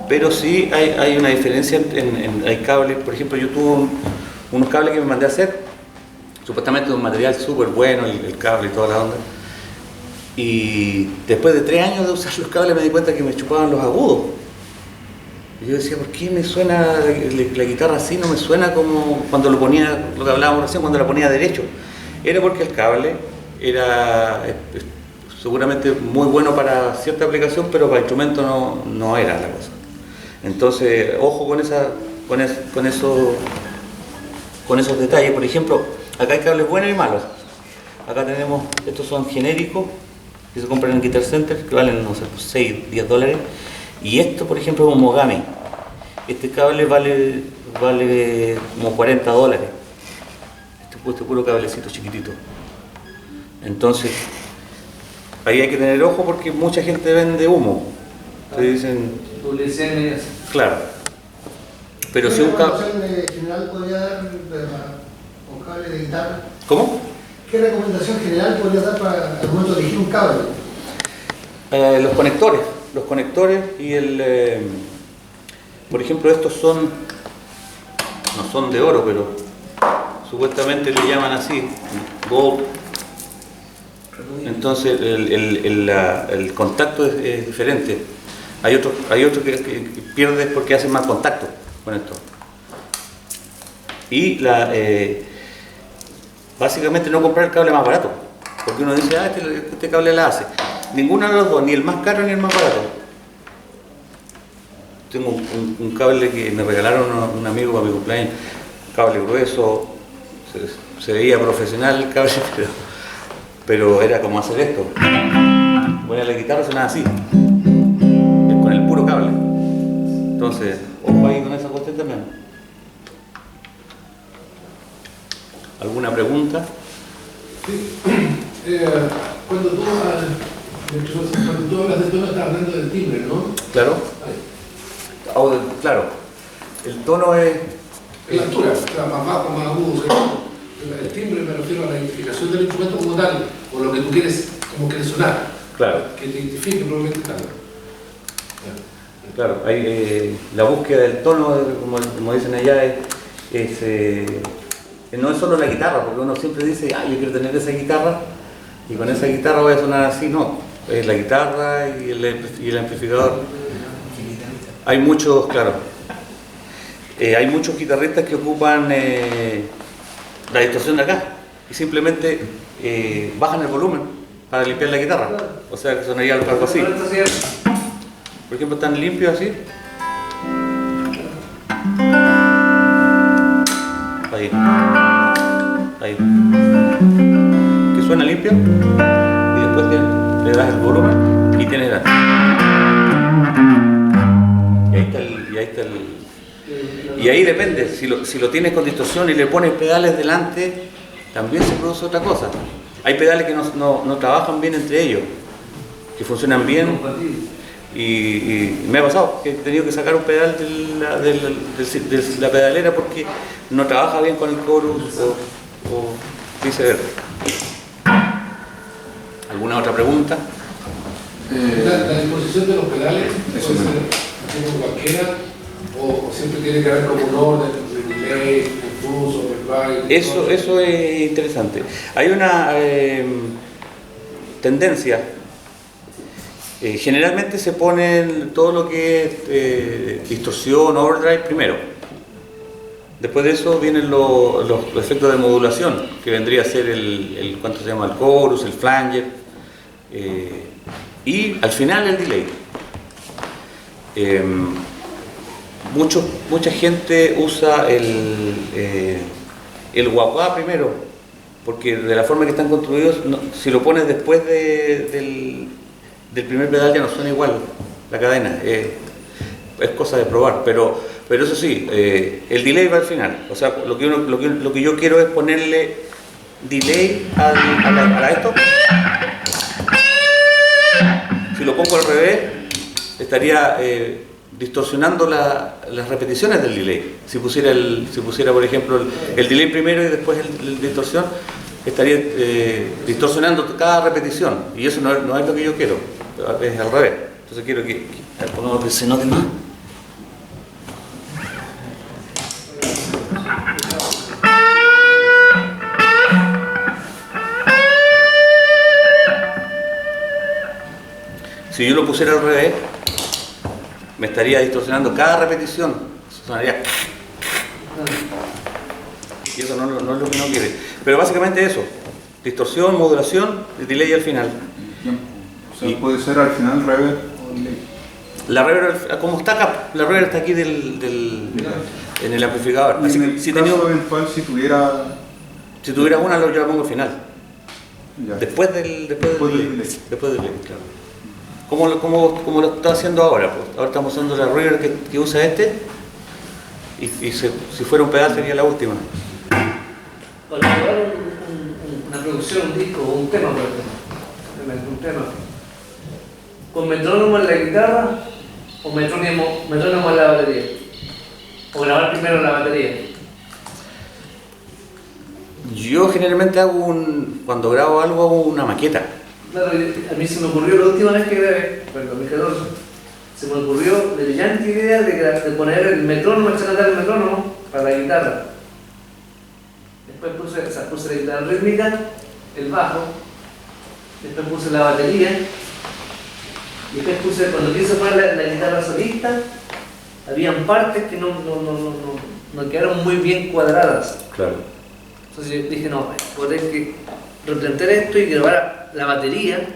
Pero sí hay una diferencia hay cables. Por ejemplo, yo tuve unos cables que me mandé a hacer, supuestamente de un material súper bueno, el cable y toda la onda. Y después de 3 años de usar los cables me di cuenta que me chupaban los agudos. Y yo decía, ¿por qué me suena la guitarra así? No me suena como cuando lo ponía, lo que hablábamos recién, cuando la ponía derecho. Era porque el cable era seguramente muy bueno para cierta aplicación, pero para instrumento no era la cosa. Entonces, ojo con con esos detalles. Por ejemplo, acá hay cables buenos y malos. Acá tenemos, estos son genéricos, que se compran en Guitar Center, que valen, no sé, 6, 10 dólares. Y esto, por ejemplo, es un Mogami. Este cable vale como 40 dólares. Este puro cablecito chiquitito. Entonces, ahí hay que tener ojo porque mucha gente vende humo. Te dicen... Publicidad inmediata. Claro. Pero si un cable... ¿Qué recomendación general podría dar con cable de guitarra? ¿Cómo? ¿Qué recomendación general podría dar para al momento de elegir un cable? Los conectores y el... por ejemplo, estos son... no son de oro, pero supuestamente le llaman así, gold. Entonces el contacto es diferente. Hay otro que pierdes porque hacen más contacto con esto. Y básicamente no comprar el cable más barato, porque uno dice, este cable la hace. Ninguno de los dos, ni el más caro ni el más barato. Tengo un cable que me regalaron un amigo para mi cumpleaños, cable grueso, se veía profesional el cable, pero era como hacer esto. Bueno, la guitarra sonaba así, con el puro cable. Entonces, ojo ahí con esa cuestión también. ¿Alguna pregunta? Sí. Cuando tú hablas de tono, estás hablando del timbre, ¿no? Claro. Claro. El tono es... La altura, más bajo, más agudo. El timbre me refiero a la identificación del instrumento como tal, o lo que tú quieres, como quieres sonar. Claro. Que te identifique probablemente tal. Claro, la búsqueda del tono, como dicen allá, no es solo la guitarra, porque uno siempre dice, yo quiero tener esa guitarra y con esa guitarra voy a sonar así. No, es la guitarra y el amplificador. Hay muchos, claro, hay muchos guitarristas que ocupan la distorsión de acá y simplemente bajan el volumen para limpiar la guitarra. O sea, que sonaría algo así. Por ejemplo, están limpios así. Ahí. Que suena limpio y después le das el volumen y tienes la... Y ahí depende, si lo tienes con distorsión y le pones pedales delante, también se produce otra cosa. Hay pedales que no trabajan bien entre ellos, que funcionan bien. Y me ha pasado que he tenido que sacar un pedal de la pedalera porque no trabaja bien con el chorus o viceversa. ¿Alguna otra pregunta? La disposición de los pedales puede ser como cualquiera o siempre tiene que haber como un orden, delay, fuso, replay. Eso es interesante. Hay una tendencia. Generalmente se ponen todo lo que es distorsión, overdrive primero. Después de eso vienen los efectos de modulación, que vendría a ser ¿cuánto se llama? El chorus, el flanger, y al final el delay. Mucha gente usa el wah-wah primero, porque de la forma que están construidos, si lo pones después del primer pedal ya no suena igual la cadena. Es cosa de probar, pero eso sí, el delay va al final. O sea, lo que yo quiero es ponerle delay a esto. Si lo pongo al revés, estaría distorsionando las repeticiones del delay. Si pusiera por ejemplo el delay primero y después el distorsión, estaría distorsionando cada repetición, y eso no es lo que yo quiero, es al revés. Entonces quiero que pongamos que se note más. Si yo lo pusiera al revés, me estaría distorsionando cada repetición, sonaría... Y eso no es lo que uno quiere. Pero básicamente eso, distorsión, modulación, delay al final. O sea, puede ser al final reverb o delay. La reverb, como está acá, la reverb está aquí en el amplificador. Y Así en que el si, caso eventual, si tuviera... tuviera una, yo la pongo al final. Ya. Después del delay. Después del delay, claro. Como lo está haciendo ahora, pues. Ahora estamos usando la River que usa y si fuera un pedal sería la última. Para grabar una producción, un disco o un tema, por ejemplo, un tema, con metrónomo en la guitarra o metrónomo en la batería, o grabar primero la batería. Yo generalmente cuando grabo algo hago una maqueta. Claro, a mí se me ocurrió la última vez que grabé, en 2014, se me ocurrió la brillante idea de poner el metrónomo, echar a andar el metrónomo para la guitarra. Después puse la guitarra rítmica, el bajo, después puse la batería, y después puse, cuando quise poner la guitarra solista, habían partes que no quedaron muy bien cuadradas. Claro. Entonces yo dije, no, voy a tener que replantear esto y grabar la batería,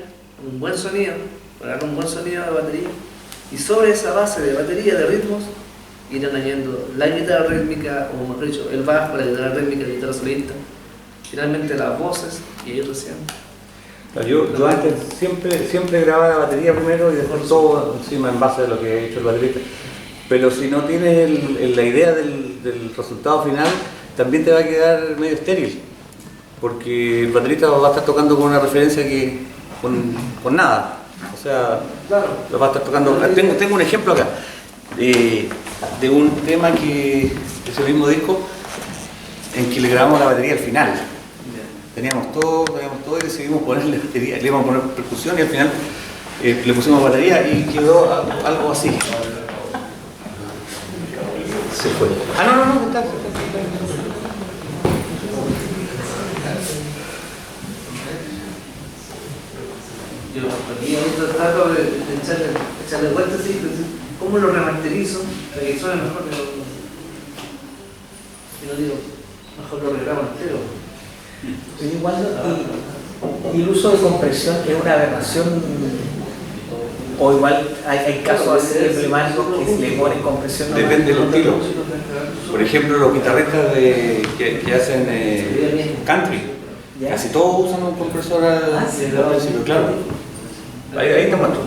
un buen sonido, grabar un buen sonido de batería, y sobre esa base de batería de ritmos, ir añadiendo la guitarra rítmica, o mejor dicho, el bajo, la guitarra rítmica, la guitarra solista, finalmente las voces, y ahí recién. Yo antes siempre grababa la batería primero y después todo encima en base a lo que ha hecho el baterista. Pero si no tienes la idea del resultado final, también te va a quedar medio estéril. Porque el baterista va a estar tocando con una referencia con nada. O sea, claro, lo va a estar tocando. Tengo un ejemplo acá de un tema ese mismo disco en que le grabamos la batería al final. Teníamos todo y decidimos ponerle batería, le íbamos a poner percusión y al final le pusimos batería y quedó algo así. Se fue. No, está. Yo aquí trato de echarle vueltas así, ¿cómo lo remasterizo para que suene mejor? Y no digo, mejor lo regrabo entero. Pero igual, y el uso de compresión es una aberración, o igual hay casos así emblemáticos que le ponen compresión. Depende del estilo. Por ejemplo, los guitarristas que hacen country, casi todos usan un compresor al principio, claro. Ahí te muestro.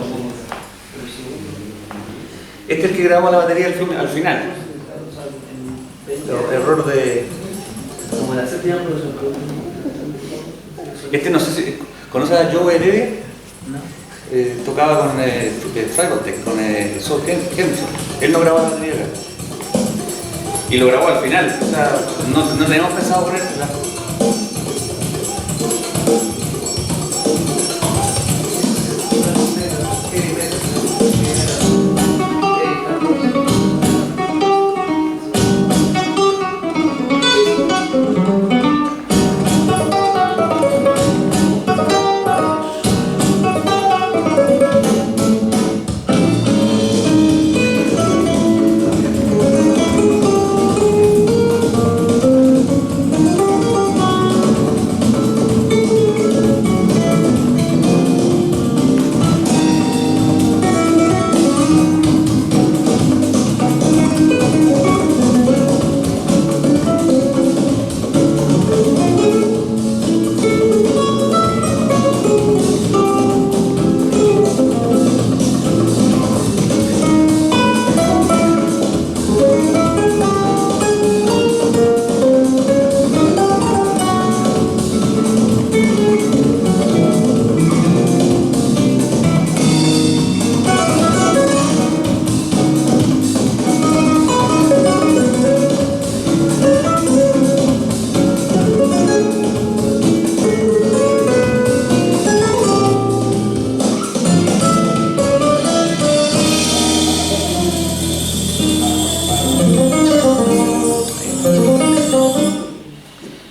Este es el que grabó la batería al final. Error de... Como la séptima producción. No sé si... ¿Conoces a Joe Heredia? No. Tocaba con Tribal con Saul Henderson. Él no grabó la batería acá. Y lo grabó al final. O sea, no teníamos pensado ponérsela.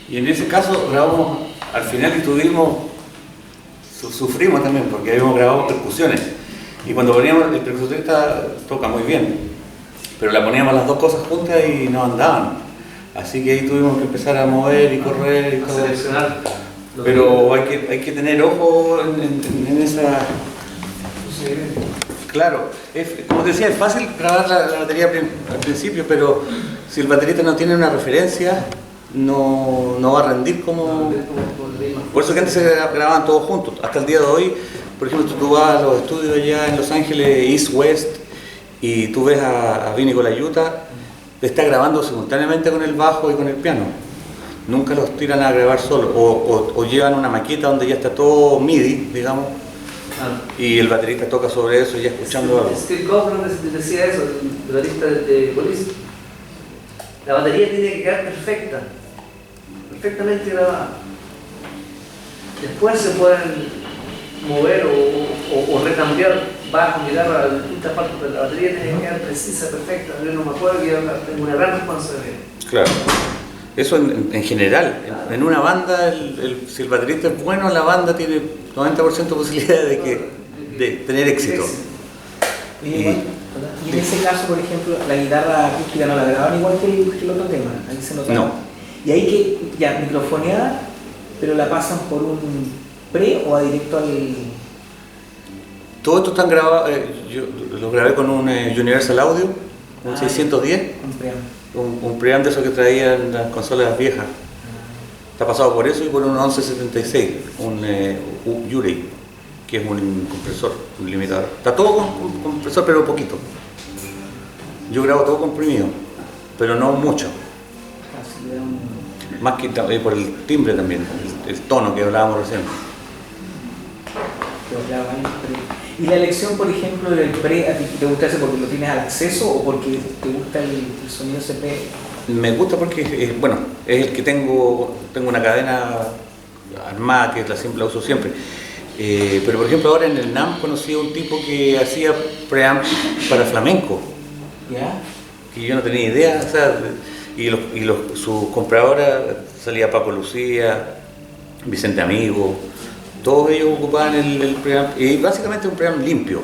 Y en ese caso grabamos al final y sufrimos también porque habíamos grabado percusiones y cuando poníamos, el percusionista toca muy bien, pero la poníamos las dos cosas juntas y no andaban, así que ahí tuvimos que empezar a mover y correr y todo. Seleccionar. Pero hay que tener ojo en esa... Claro, como te decía, es fácil grabar la batería al principio, pero si el baterista no tiene una referencia, no va a rendir como... Por eso que antes se grababan todos juntos. Hasta el día de hoy, por ejemplo, tú vas a los estudios allá en Los Ángeles, East West, y tú ves a Vinny Colaiuta, está grabando simultáneamente con el bajo y con el piano. Nunca los tiran a grabar solo, o llevan una maqueta donde ya está todo MIDI, digamos, y el baterista toca sobre eso ya escuchando algo. Steve Goffman decía eso, el baterista de Police. La batería tiene que quedar perfecta, perfectamente grabada. Después se pueden mover o recambiar bajo, guitarra a distintas partes, pero la batería tiene que quedar precisa, perfecta. Yo no me acuerdo que yo tengo una gran responsabilidad. Claro. Eso en general, en una banda, si el baterista es bueno, la banda tiene 90% de posibilidades de tener éxito. Y en ese caso, por ejemplo, la guitarra acústica no la grababan igual que el otro tema, ahí se notaba. No. Y ahí que ya microfoneada, pero la pasan por un pre o a directo al... Todo esto están grabados, yo lo grabé con un Universal Audio, un 610. Un preamp. Un preamp de esos que traían las consolas viejas. Está pasado por eso y por un 1176, un Urey, que es un compresor, un limitador. Está todo con compresor, pero poquito. Yo grabo todo comprimido, pero no mucho. Más que por el timbre también, el tono que hablábamos recién. ¿Y la elección, por ejemplo, del pre, a ti te gusta ese porque lo tienes al acceso o porque te gusta el sonido CP? Me gusta porque, bueno, es el que tengo una cadena armada que la uso siempre. Pero por ejemplo ahora en el NAMM conocí a un tipo que hacía preamp para flamenco. ¿Ya? Que yo no tenía idea, o sea, sus compradores salía Paco Lucía, Vicente Amigo. Todos ellos ocupaban el preamp, y básicamente un preamp limpio,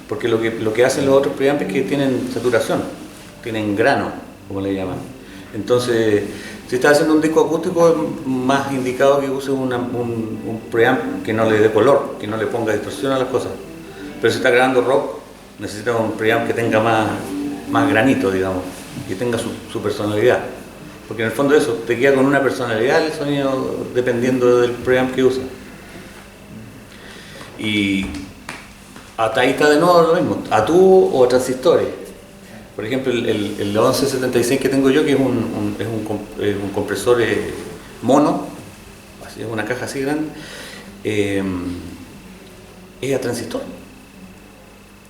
porque lo que hacen los otros preamps es que tienen saturación, tienen grano, como le llaman. Entonces, si estás haciendo un disco acústico, es más indicado que use un preamp que no le dé color, que no le ponga distorsión a las cosas. Pero si estás grabando rock, necesitas un preamp que tenga más granito, digamos, que tenga su personalidad. Porque en el fondo eso, te queda con una personalidad el sonido dependiendo del preamp que usas. Y hasta ahí está de nuevo lo mismo, a tubo o a transistores. Por ejemplo, el 1176 que tengo yo, que es un compresor mono, así, es una caja así grande, es a transistor.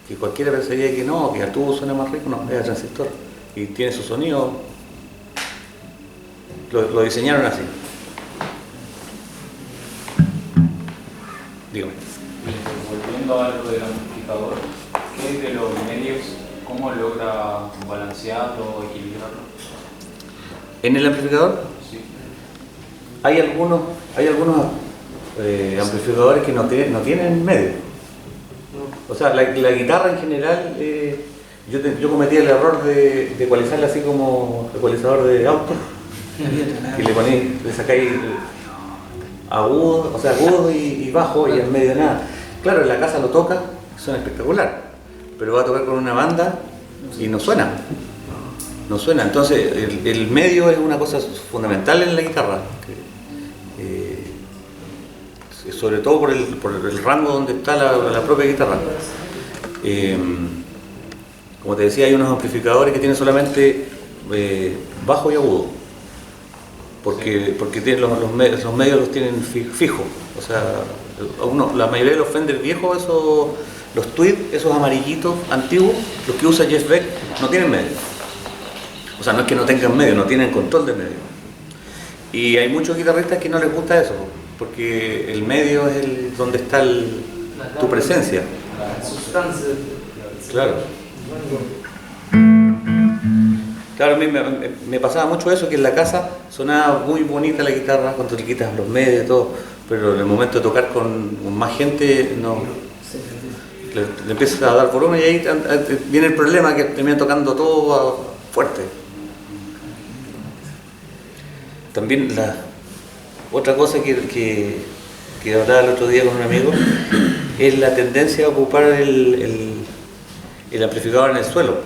Que cualquiera pensaría que no, que a tubo suena más rico, no, es a transistor. Y tiene su sonido, lo diseñaron así. Dígame. Volviendo a lo del amplificador, ¿qué de los medios, cómo logra balancearlo o equilibrarlo? ¿En el amplificador? Sí. Hay algunos amplificadores que no tienen medio. O sea, la guitarra en general, yo cometí el error de ecualizarla así como ecualizador de auto, que le sacáis agudo y bajo y en medio nada. Claro, en la casa lo toca, suena espectacular, pero va a tocar con una banda y no suena. No suena. Entonces, el medio es una cosa fundamental en la guitarra. Sobre todo por el rango donde está la propia guitarra. Como te decía, hay unos amplificadores que tienen solamente bajo y agudo, porque tienen los medios los tienen fijos. O sea, la mayoría de los Fender viejos, los Tweed, esos amarillitos antiguos, los que usa Jeff Beck, no tienen medio. O sea, no es que no tengan medio, no tienen control de medio. Y hay muchos guitarristas que no les gusta eso, porque el medio es donde está tu presencia. La sustancia. Claro. Claro, a mí me pasaba mucho eso, que en la casa sonaba muy bonita la guitarra cuando te quitas los medios y todo, pero en el momento de tocar con más gente, no. Le empiezas a dar volumen y ahí viene el problema, que termina tocando todo fuerte. También otra cosa que hablaba el otro día con un amigo es la tendencia a ocupar el amplificador en el suelo.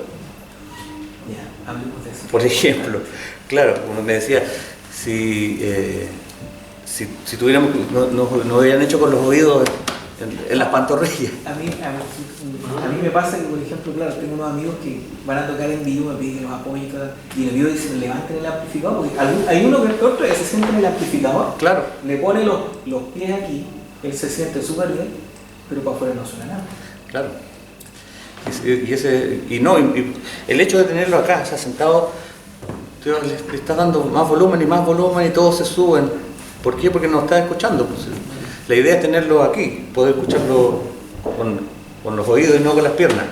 Ya, hablemos de eso. Por ejemplo, claro, como me decía, si tuviéramos, no hubieran hecho con los oídos en las pantorrillas. A mí me pasa que, por ejemplo, claro, tengo unos amigos que van a tocar en vivo, me piden que los apoyen y todo, y en el video dicen levanten el amplificador, porque hay uno que otro que se siente en el amplificador, Claro, le pone los pies aquí, él se siente súper bien, pero para afuera no suena nada. claro. Y el hecho de tenerlo acá, o sea, sentado, le estás dando más volumen y todos se suben. ¿Por qué? Porque no está escuchando. Pues, la idea es tenerlo aquí, poder escucharlo con los oídos y no con las piernas.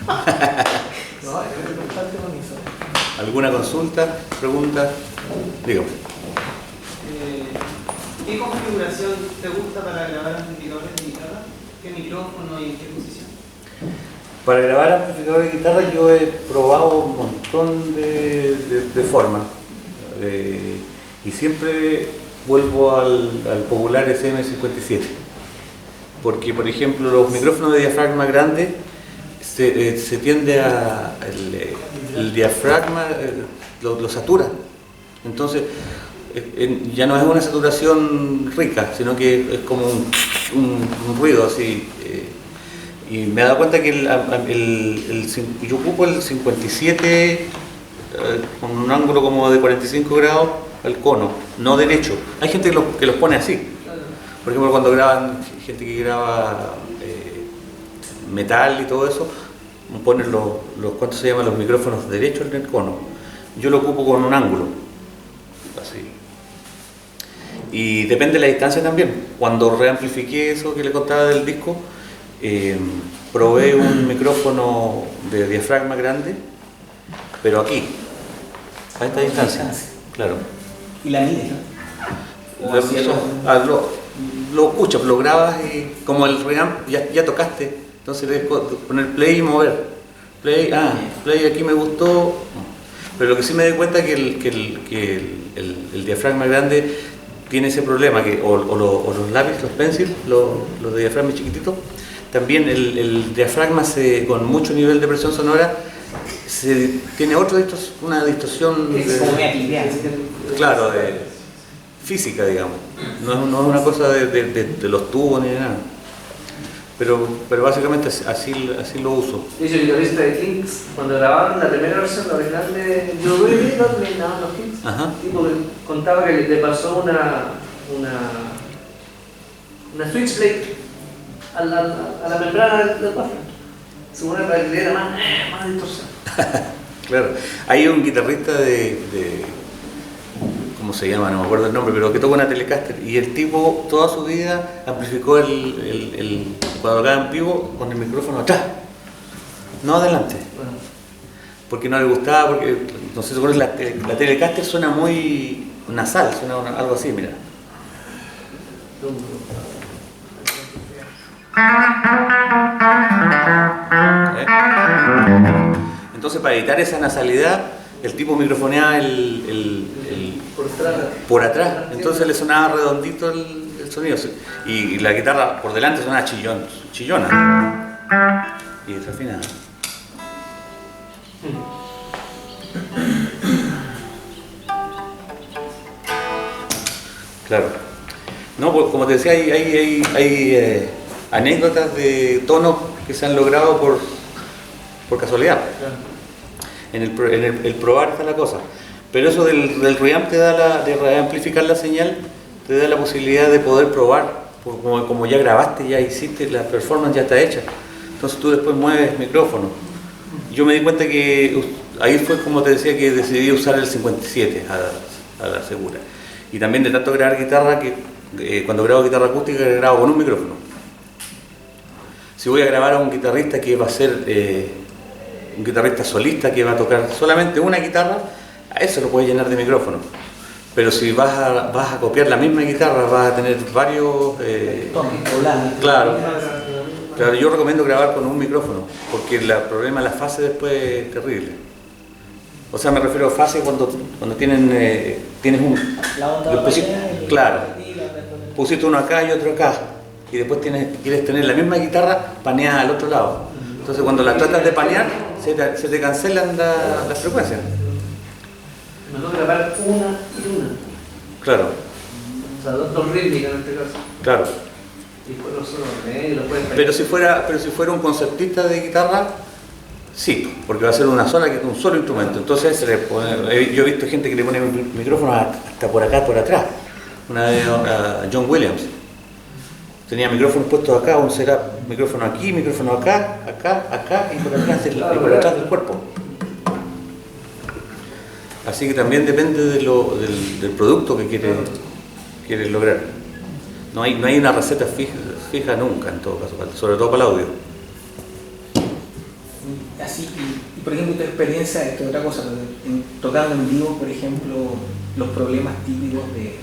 No, es bastante bonito. ¿Alguna consulta? ¿Pregunta? Dígame. ¿Qué configuración te gusta para grabar amplificadores de guitarra? ¿Qué micrófono y en qué posición? Para grabar amplificadores de guitarra yo he probado un montón de formas. Y siempre vuelvo al popular SM57. Porque, por ejemplo, los micrófonos de diafragma grande se tiende a... el diafragma lo satura. Entonces, ya no es una saturación rica, sino que es como un ruido así. Y me he dado cuenta que yo ocupo el 57 con un ángulo como de 45 grados al cono, no derecho. Hay gente que los pone así. Por ejemplo, cuando graban, gente que graba metal y todo eso, ponen ¿cuánto se llaman? Los micrófonos derechos en el cono. Yo lo ocupo con un ángulo, así. Y depende de la distancia también. Cuando reamplifiqué eso que le contaba del disco, probé un micrófono de diafragma grande, pero aquí, a esta distancia. Claro. Y la mide, Lo escuchas, lo grabas y como el reamp ya tocaste, entonces debes poner play y mover. Play, aquí me gustó. Pero lo que sí me di cuenta es que el diafragma grande tiene ese problema, o los lápices, los pencils, los de diafragma chiquititos, también el diafragma con mucho nivel de presión sonora tiene una distorsión claro, física, digamos. No es una cosa de los tubos ni de nada. Pero básicamente así lo uso. De hecho, el guitarrista de Kings, cuando grabaron la primera versión, la original de Yo Doy donde grababan los Kings, tipo que contaba que le pasó una switchblade a la membrana del bafle, según la que le era más distorsión. Claro, hay un guitarrista de ¿cómo se llama? No me acuerdo el nombre, pero que toca una Telecaster, y el tipo toda su vida amplificó cuando tocaba en vivo con el micrófono atrás, no adelante. Porque no le gustaba, porque no sé si la Telecaster suena muy nasal, suena algo así, mira. Entonces, para evitar esa nasalidad, el tipo microfoneaba por atrás, entonces le sonaba redondito el sonido, y la guitarra por delante sonaba chillona y desafinada. Claro. No, pues, como te decía, hay anécdotas de tonos que se han logrado por casualidad. En el probar está la cosa. Pero eso del reamp de reamplificar la señal, te da la posibilidad de poder probar, como ya grabaste, ya hiciste, la performance ya está hecha. Entonces tú después mueves micrófono. Yo me di cuenta que ahí fue como te decía que decidí usar el 57 a la segura. Y también de tanto grabar guitarra, que cuando grabo guitarra acústica grabo con un micrófono. Si voy a grabar a un guitarrista que va a ser un guitarrista solista que va a tocar solamente una guitarra, a eso lo puedes llenar de micrófono. Pero si vas a copiar la misma guitarra, vas a tener varios... claro, yo recomiendo grabar con un micrófono, porque el problema de la fase después es terrible. O sea, me refiero a fase cuando tienes la onda claro, pusiste uno acá y otro acá. y después quieres tener la misma guitarra paneada al otro lado. Entonces cuando la tratas de panear, se te cancelan las frecuencias. Mejor grabar una y una. Claro. O sea, dos rítmicas en este caso. Claro. Y después los solos medios, lo pueden Pero si fuera un concertista de guitarra, sí, porque va a ser un solo instrumento. Entonces yo he visto gente que le pone micrófonos hasta por acá, por atrás. Una vez a John Williams. Tenía micrófonos puestos acá, micrófono aquí, micrófono acá, acá y por atrás del cuerpo. Así que también depende del producto que quieres lograr. No hay una receta fija nunca, en todo caso, sobre todo para el audio. Así, y por ejemplo, tu experiencia, esto es otra cosa, tocando en vivo, por ejemplo, los problemas típicos de,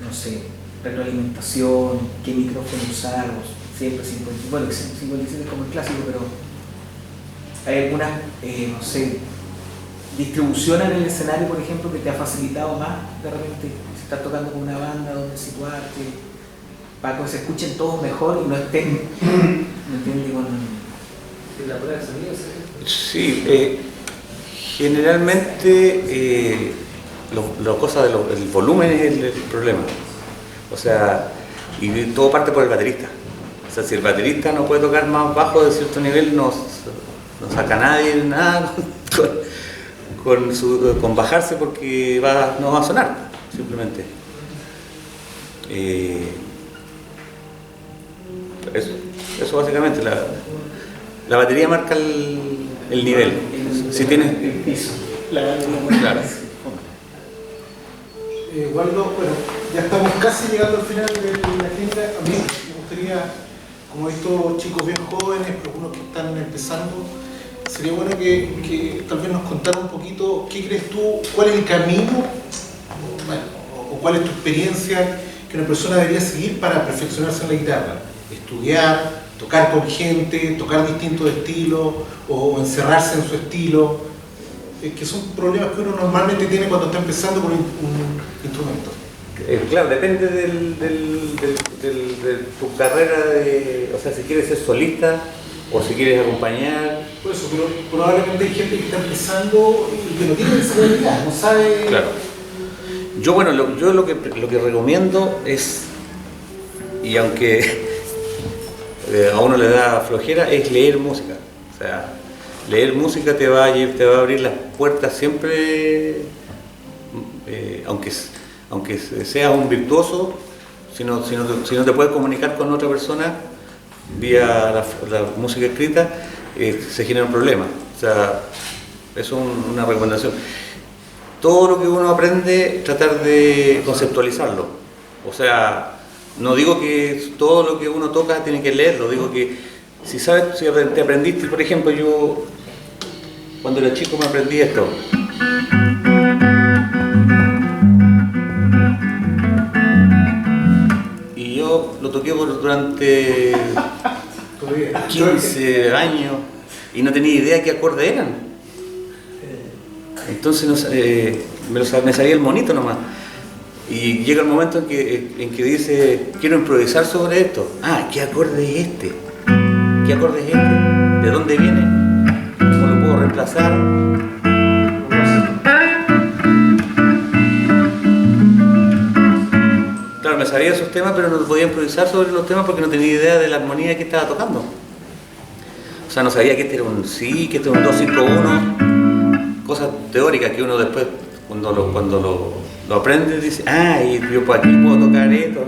no sé, retroalimentación, qué micrófono usar, siempre 57 es como el clásico, pero hay algunas, no sé, distribución en el escenario, por ejemplo, que te ha facilitado más de repente, si estás tocando con una banda, donde situarte, para que se escuchen todos mejor y no estén, ¿me entiendes? La prueba de sonido, sí, generalmente la cosa del volumen es el problema. O sea, y todo parte por el baterista. O sea, si el baterista no puede tocar más bajo de cierto nivel, no saca nadie nada con bajarse porque no va a sonar, simplemente. Eso básicamente, la batería marca el nivel. Si tienes el piso. Claro. Waldo, bueno, ya estamos casi llegando al final de la agenda. A mí me gustaría, como estos chicos bien jóvenes, algunos que están empezando, sería bueno que tal vez nos contara un poquito qué crees tú, cuál es el camino, bueno, o cuál es tu experiencia que una persona debería seguir para perfeccionarse en la guitarra. Estudiar, tocar con gente, tocar distintos estilos o encerrarse en su estilo, que son problemas que uno normalmente tiene cuando está empezando con un instrumento. Claro, depende de tu carrera, o sea, si quieres ser solista o si quieres acompañar. Por eso, pero probablemente hay gente que está empezando y que no tiene esa habilidad, no sabe. Claro. Yo lo que recomiendo es, y aunque a uno le da flojera, es leer música. O sea, leer música te va a abrir las puertas siempre, aunque seas un virtuoso, si no te puedes comunicar con otra persona vía la música escrita, se genera un problema. O sea, eso es una recomendación. Todo lo que uno aprende, tratar de conceptualizarlo. O sea, no digo que todo lo que uno toca tiene que leerlo, digo que si te aprendiste, por ejemplo, yo cuando era chico me aprendí esto. Y yo lo toqué durante 15 años y no tenía idea qué acordes eran. Entonces me sabía el monito nomás. Y llega el momento en que dice, quiero improvisar sobre esto. ¿Qué acorde es este? ¿Qué acorde es este? ¿De dónde viene? ¿Cómo lo puedo reemplazar? Claro, me sabía esos temas, pero no podía improvisar sobre los temas porque no tenía idea de la armonía que estaba tocando. O sea, no sabía que este era un si, que este era un 2-5-1. Cosas teóricas que uno después, cuando lo aprende, dice, y yo por aquí puedo tocar esto.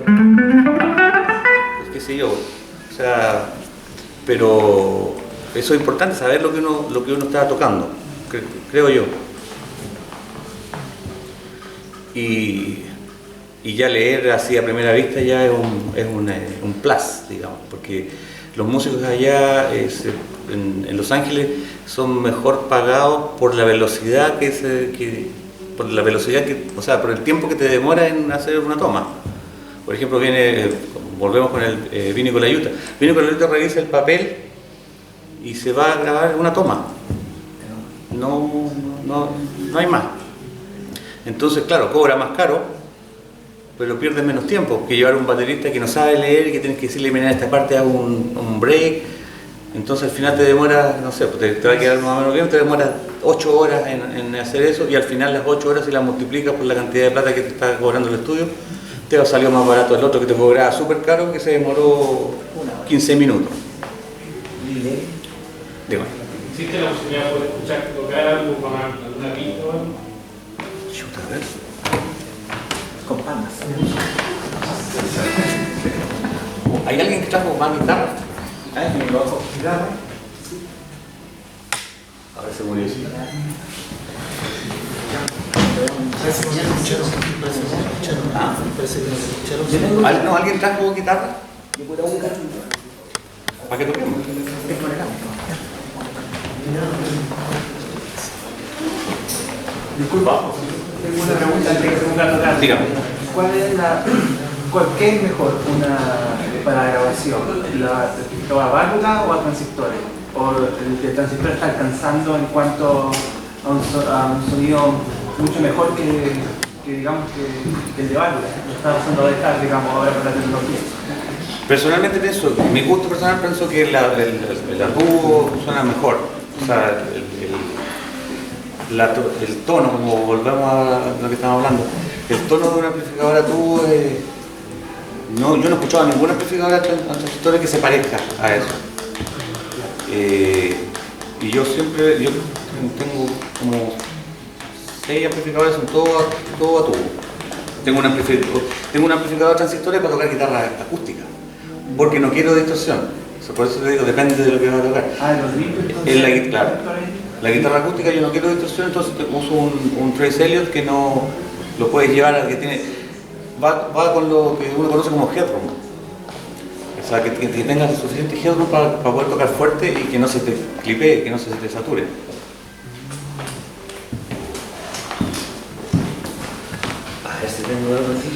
Pues qué sé yo. O sea, pero eso es importante, saber lo que uno está tocando, creo yo. Y ya leer así a primera vista ya es un plus, digamos, porque los músicos allá en Los Ángeles son mejor pagados por la velocidad o sea, por el tiempo que te demora en hacer una toma. Por ejemplo, volvemos con el Vinny Colaiuta. Vinny Colaiuta revisa el papel y se va a grabar una toma. No hay más. Entonces, claro, cobra más caro pero pierdes menos tiempo que llevar un baterista que no sabe leer y que tienes que decirle, mira, en esta parte hago un break. Entonces al final te demora, no sé, te va a quedar más o menos bien, te demora 8 horas en hacer eso y al final las 8 horas si las multiplicas por la cantidad de plata que te está cobrando el estudio, te va a salir más barato el otro que te cobraba súper caro que se demoró 15 minutos. Dígame. ¿Existe la posibilidad de poder escuchar tocar algo con alguna pista o algo? Chuta, a ver. Con palmas. ¿Hay alguien que trajo más guitarra? ¿Me lo bajo? Guitarra. A ver, se murió así. ¿No? ¿Alguien trajo guitarra? ¿Para qué toquemos? Disculpa, tengo una pregunta antes de preguntar a tocar. Dígame. ¿Qué es mejor para grabación? ¿La válvula o a transistores? ¿O el transistor está alcanzando en cuanto a un sonido mucho mejor que digamos que el de válvula? Lo está pasando a dejar, digamos, ahora con la tecnología. Personalmente pienso, mi gusto personal pienso que el tubo suena mejor. O sea, el tono, como volvemos a lo que estamos hablando, el tono de una amplificadora tubo yo no he escuchado ninguna amplificadora transistores que se parezca a eso. Y yo tengo como 6 amplificadores, son todo a tubo. Tengo un amplificador de transistores para tocar guitarra acústica, porque no quiero distorsión. O sea, por eso te digo, depende de lo que va a tocar. Claro. La guitarra acústica yo no quiero distorsión, entonces uso un Trace Elliot que no lo puedes llevar al que tiene. Va con lo que uno conoce como headroom. O sea, que tengas suficiente headroom para poder tocar fuerte y que no se te clipee, que no se te sature. A ver si tengo algo así.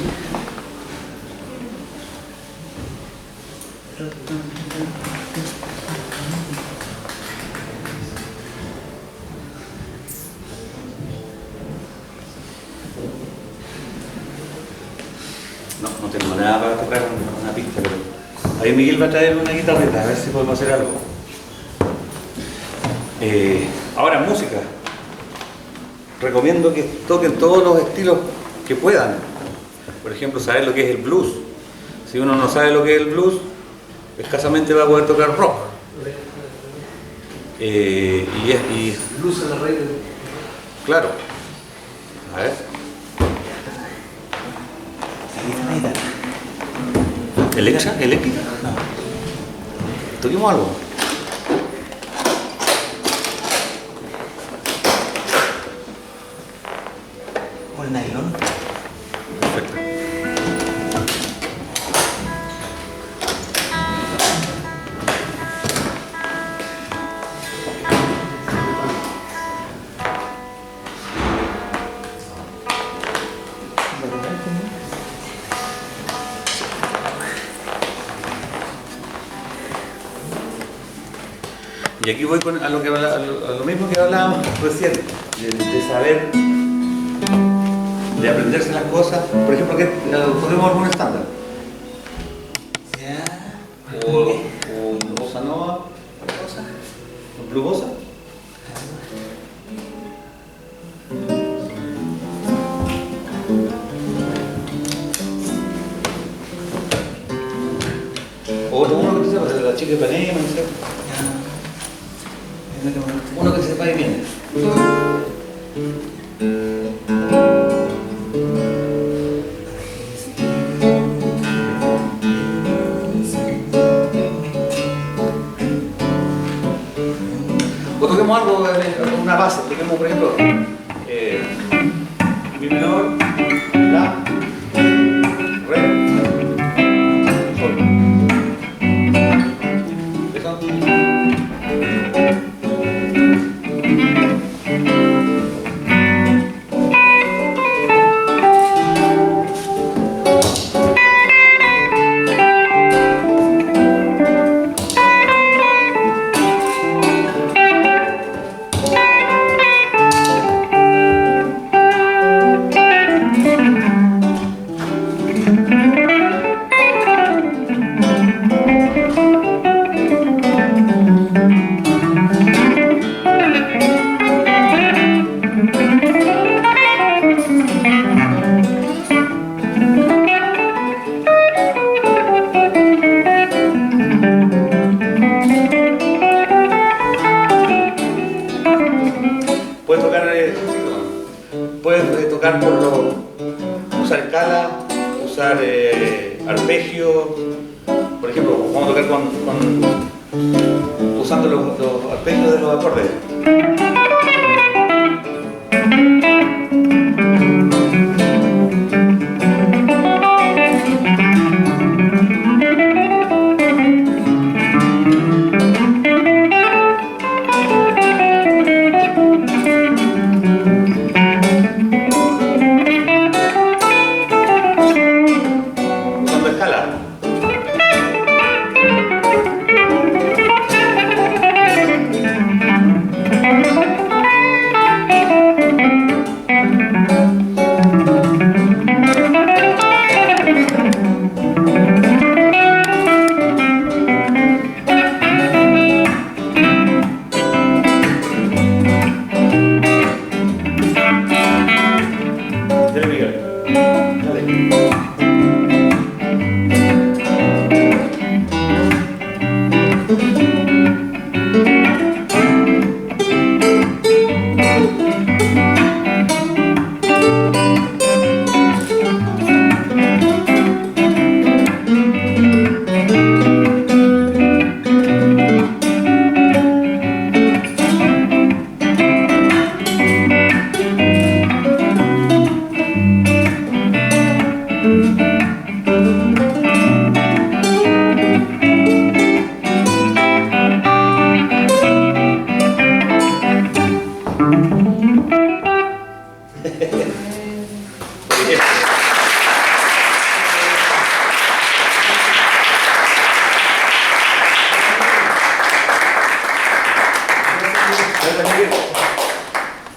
No tengo nada para tocar una pista, pero ahí Miguel va a traer una guitarrita, a ver si podemos hacer algo. Ahora, música. Recomiendo que toquen todos los estilos que puedan. Por ejemplo, saber lo que es el blues. Si uno no sabe lo que es el blues, escasamente va a poder tocar rock. Blues en la raíz. Claro. A ver. ¿Eléctrica? No. Toquemos algo. ¿O el nylon? Perfecto. Y aquí voy a lo mismo que hablábamos recién, de saber, de aprenderse las cosas. Por ejemplo, ¿podemos algún estándar? O un bossa nova, un blue bossa. O uno que se llama la chica de Ipanema, no sé. Uno que se sepa bien. O toquemos algo, una base, toquemos por ejemplo mi menor, la, re, sol. ¿Eso? puedes tocar usar escala, usar arpegio. Por ejemplo, vamos a tocar usando los arpegios de los acordes.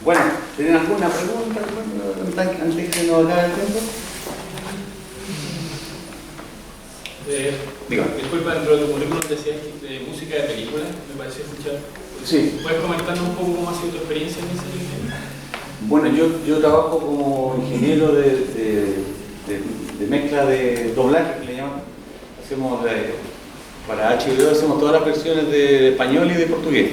Bueno, ¿tienen alguna pregunta antes de que se nos acabe el tiempo? Disculpa, dentro de tu currículum decías de música de películas, me pareció escuchar. Sí. ¿Puedes comentarnos un poco cómo ha sido tu experiencia en ese tema? Bueno, yo trabajo como ingeniero de mezcla de doblaje, que le llaman. Hacemos para HBO hacemos todas las versiones de español y de portugués.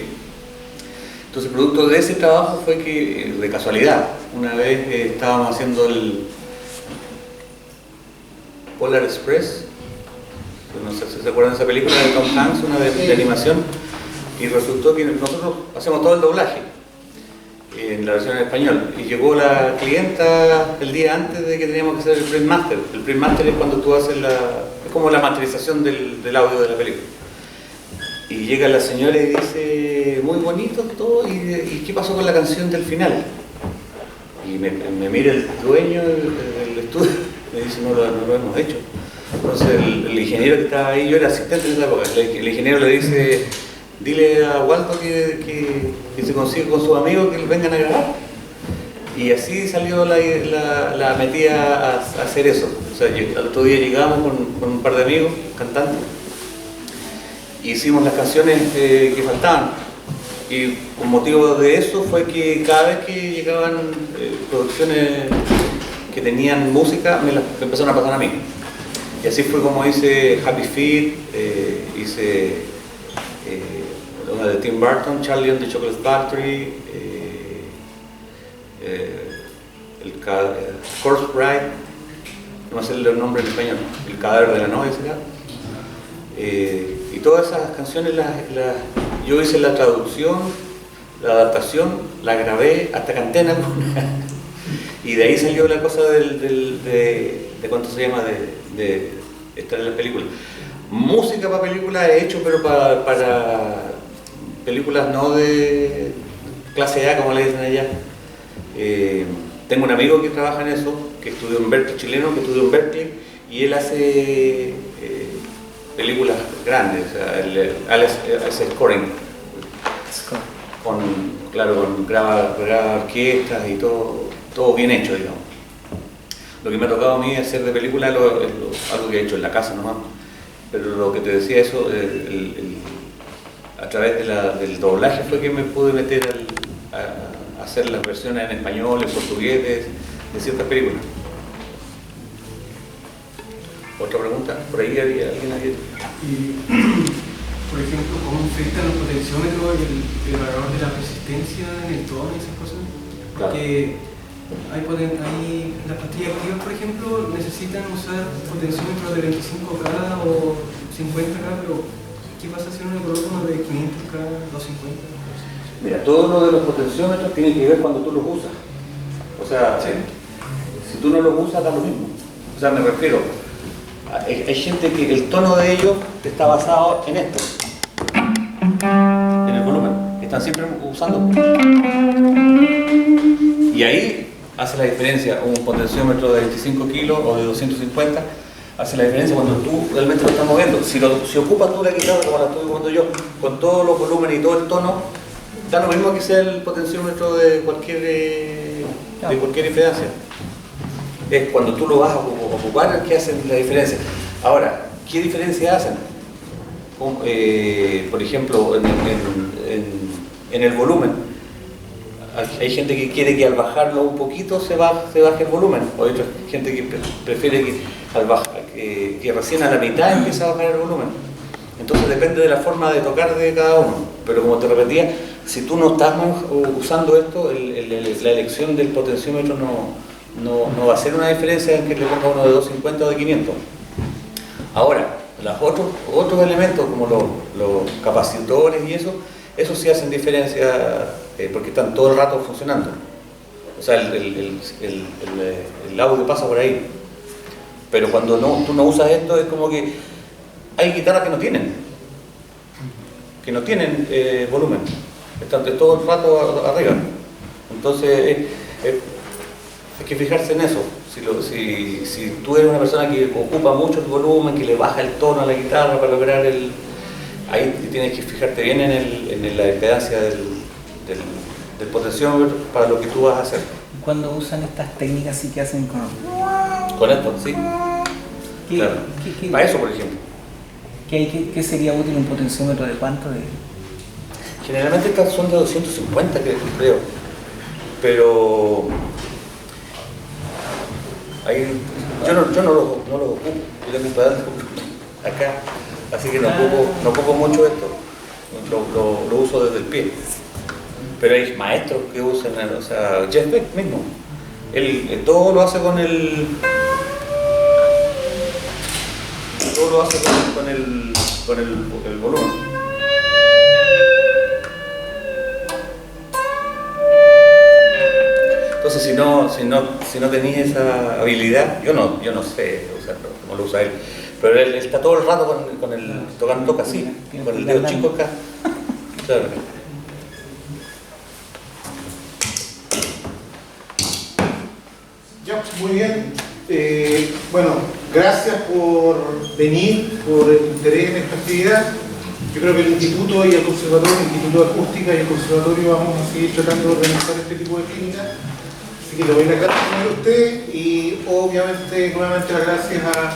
Entonces, producto de ese trabajo fue que, de casualidad, una vez estábamos haciendo el Polar Express, no sé si se acuerdan de esa película de Tom Hanks, una de animación, y resultó que nosotros hacemos todo el doblaje en la versión en español, y llegó la clienta el día antes de que teníamos que hacer el print master. El print master es cuando tú haces es como la masterización del audio de la película. Y llega la señora y dice, muy bonito todo, ¿y qué pasó con la canción del final? Y me mira el dueño del estudio, me dice, no lo hemos hecho. Entonces el ingeniero que estaba ahí, yo era asistente en esa época, el ingeniero le dice, dile a Waldo que se consigue con sus amigos que vengan a grabar. Y así salió la metida a hacer eso. O sea, al otro día llegamos con un par de amigos, cantantes, hicimos las canciones que faltaban, y con motivo de eso fue que cada vez que llegaban producciones que tenían música me empezaron a pasar a mí, y así fue como hice Happy Feet, hice una de Tim Burton, Charlie and the Chocolate Factory, Corpse Bride, no sé el nombre en español, El cadáver de la novia será. Y todas esas canciones yo hice la traducción, la adaptación, la grabé, hasta canté en alguna. Y de ahí salió la cosa de cuánto se llama, de estar en las películas. Música para películas he hecho, pero para películas no de clase A, como le dicen allá. Tengo un amigo que trabaja en eso, que estudió en Berkeley, chileno, que estudió en Berkeley, y él hace películas grandes, o sea, él hace scoring, graba orquestas y todo bien hecho, digamos. Lo que me ha tocado a mí hacer de película es algo que he hecho en la casa nomás, pero lo que te decía eso, a través del doblaje fue que me pude meter a hacer las versiones en español, en portugués de ciertas películas. ¿Otra pregunta? Por ahí había alguien aquí. Y, por ejemplo, ¿cómo afectan los potenciómetros y el valor de la resistencia en el tono y esas cosas? Claro. Porque hay las pastillas activas, por ejemplo, necesitan usar potenciómetros de 25K o 50K, pero ¿qué pasa si uno le coloca uno de 500K, 250? Mira, todo lo de los potenciómetros tiene que ver cuando tú los usas. O sea, sí. Si tú no los usas, da lo mismo. O sea, me refiero, hay gente que el tono de ellos está basado en esto, en el volumen. Están siempre usando. Y ahí hace la diferencia un potenciómetro de 25 kilos o de 250. Hace la diferencia cuando tú realmente lo estás moviendo. Si ocupas tú la guitarra como la estoy ocupando yo, con todos los volúmenes y todo el tono, da lo mismo que sea el potenciómetro de cualquier impedancia. Es cuando tú lo vas a ocupar que hacen la diferencia. Ahora, ¿qué diferencia hacen? Por ejemplo, en el volumen. Hay gente que quiere que al bajarlo un poquito se baje el volumen. O hay otra gente que prefiere que recién a la mitad empiece a bajar el volumen. Entonces depende de la forma de tocar de cada uno. Pero como te repetía, si tú no estás usando esto, la elección del potenciómetro no va a hacer una diferencia en que le ponga uno de 250 o de 500. Ahora, los otros elementos como los capacitores y eso sí hacen diferencia porque están todo el rato funcionando. O sea, el audio pasa por ahí. Pero cuando tú no usas esto, es como que hay guitarras que no tienen volumen. Están todo el rato arriba. Entonces, hay que fijarse en eso. Si tú eres una persona que ocupa mucho el volumen, que le baja el tono a la guitarra para lograr ahí tienes que fijarte bien en la impedancia del potenciómetro para lo que tú vas a hacer. Cuando usan estas técnicas sí que hacen con esto, sí. Claro. Para eso, por ejemplo. ¿Qué sería útil un potenciómetro de cuánto? Generalmente estas son de 250, creo. Pero yo no lo ocupo. Yo tengo un pedal acá, así que no ocupo mucho esto. Lo uso desde el pie. Pero hay maestros que usan, o sea, Jeff Beck mismo. Él todo lo hace con el volumen. Entonces si no tenía esa habilidad, yo no sé usarlo, como lo usa él. Pero él está todo el rato toca así, con el dedo chico acá. Claro. Ya, muy bien. Bueno, gracias por venir, por el interés en esta actividad. Yo creo que el Instituto y el Conservatorio, el Instituto de Acústica y el Conservatorio vamos a seguir tratando de organizar este tipo de clínicas. Así que le doy las gracias a usted y obviamente nuevamente las gracias a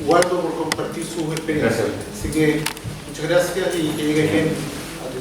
Waldo por compartir sus experiencias. Gracias. Así que muchas gracias y que llegue bien a tu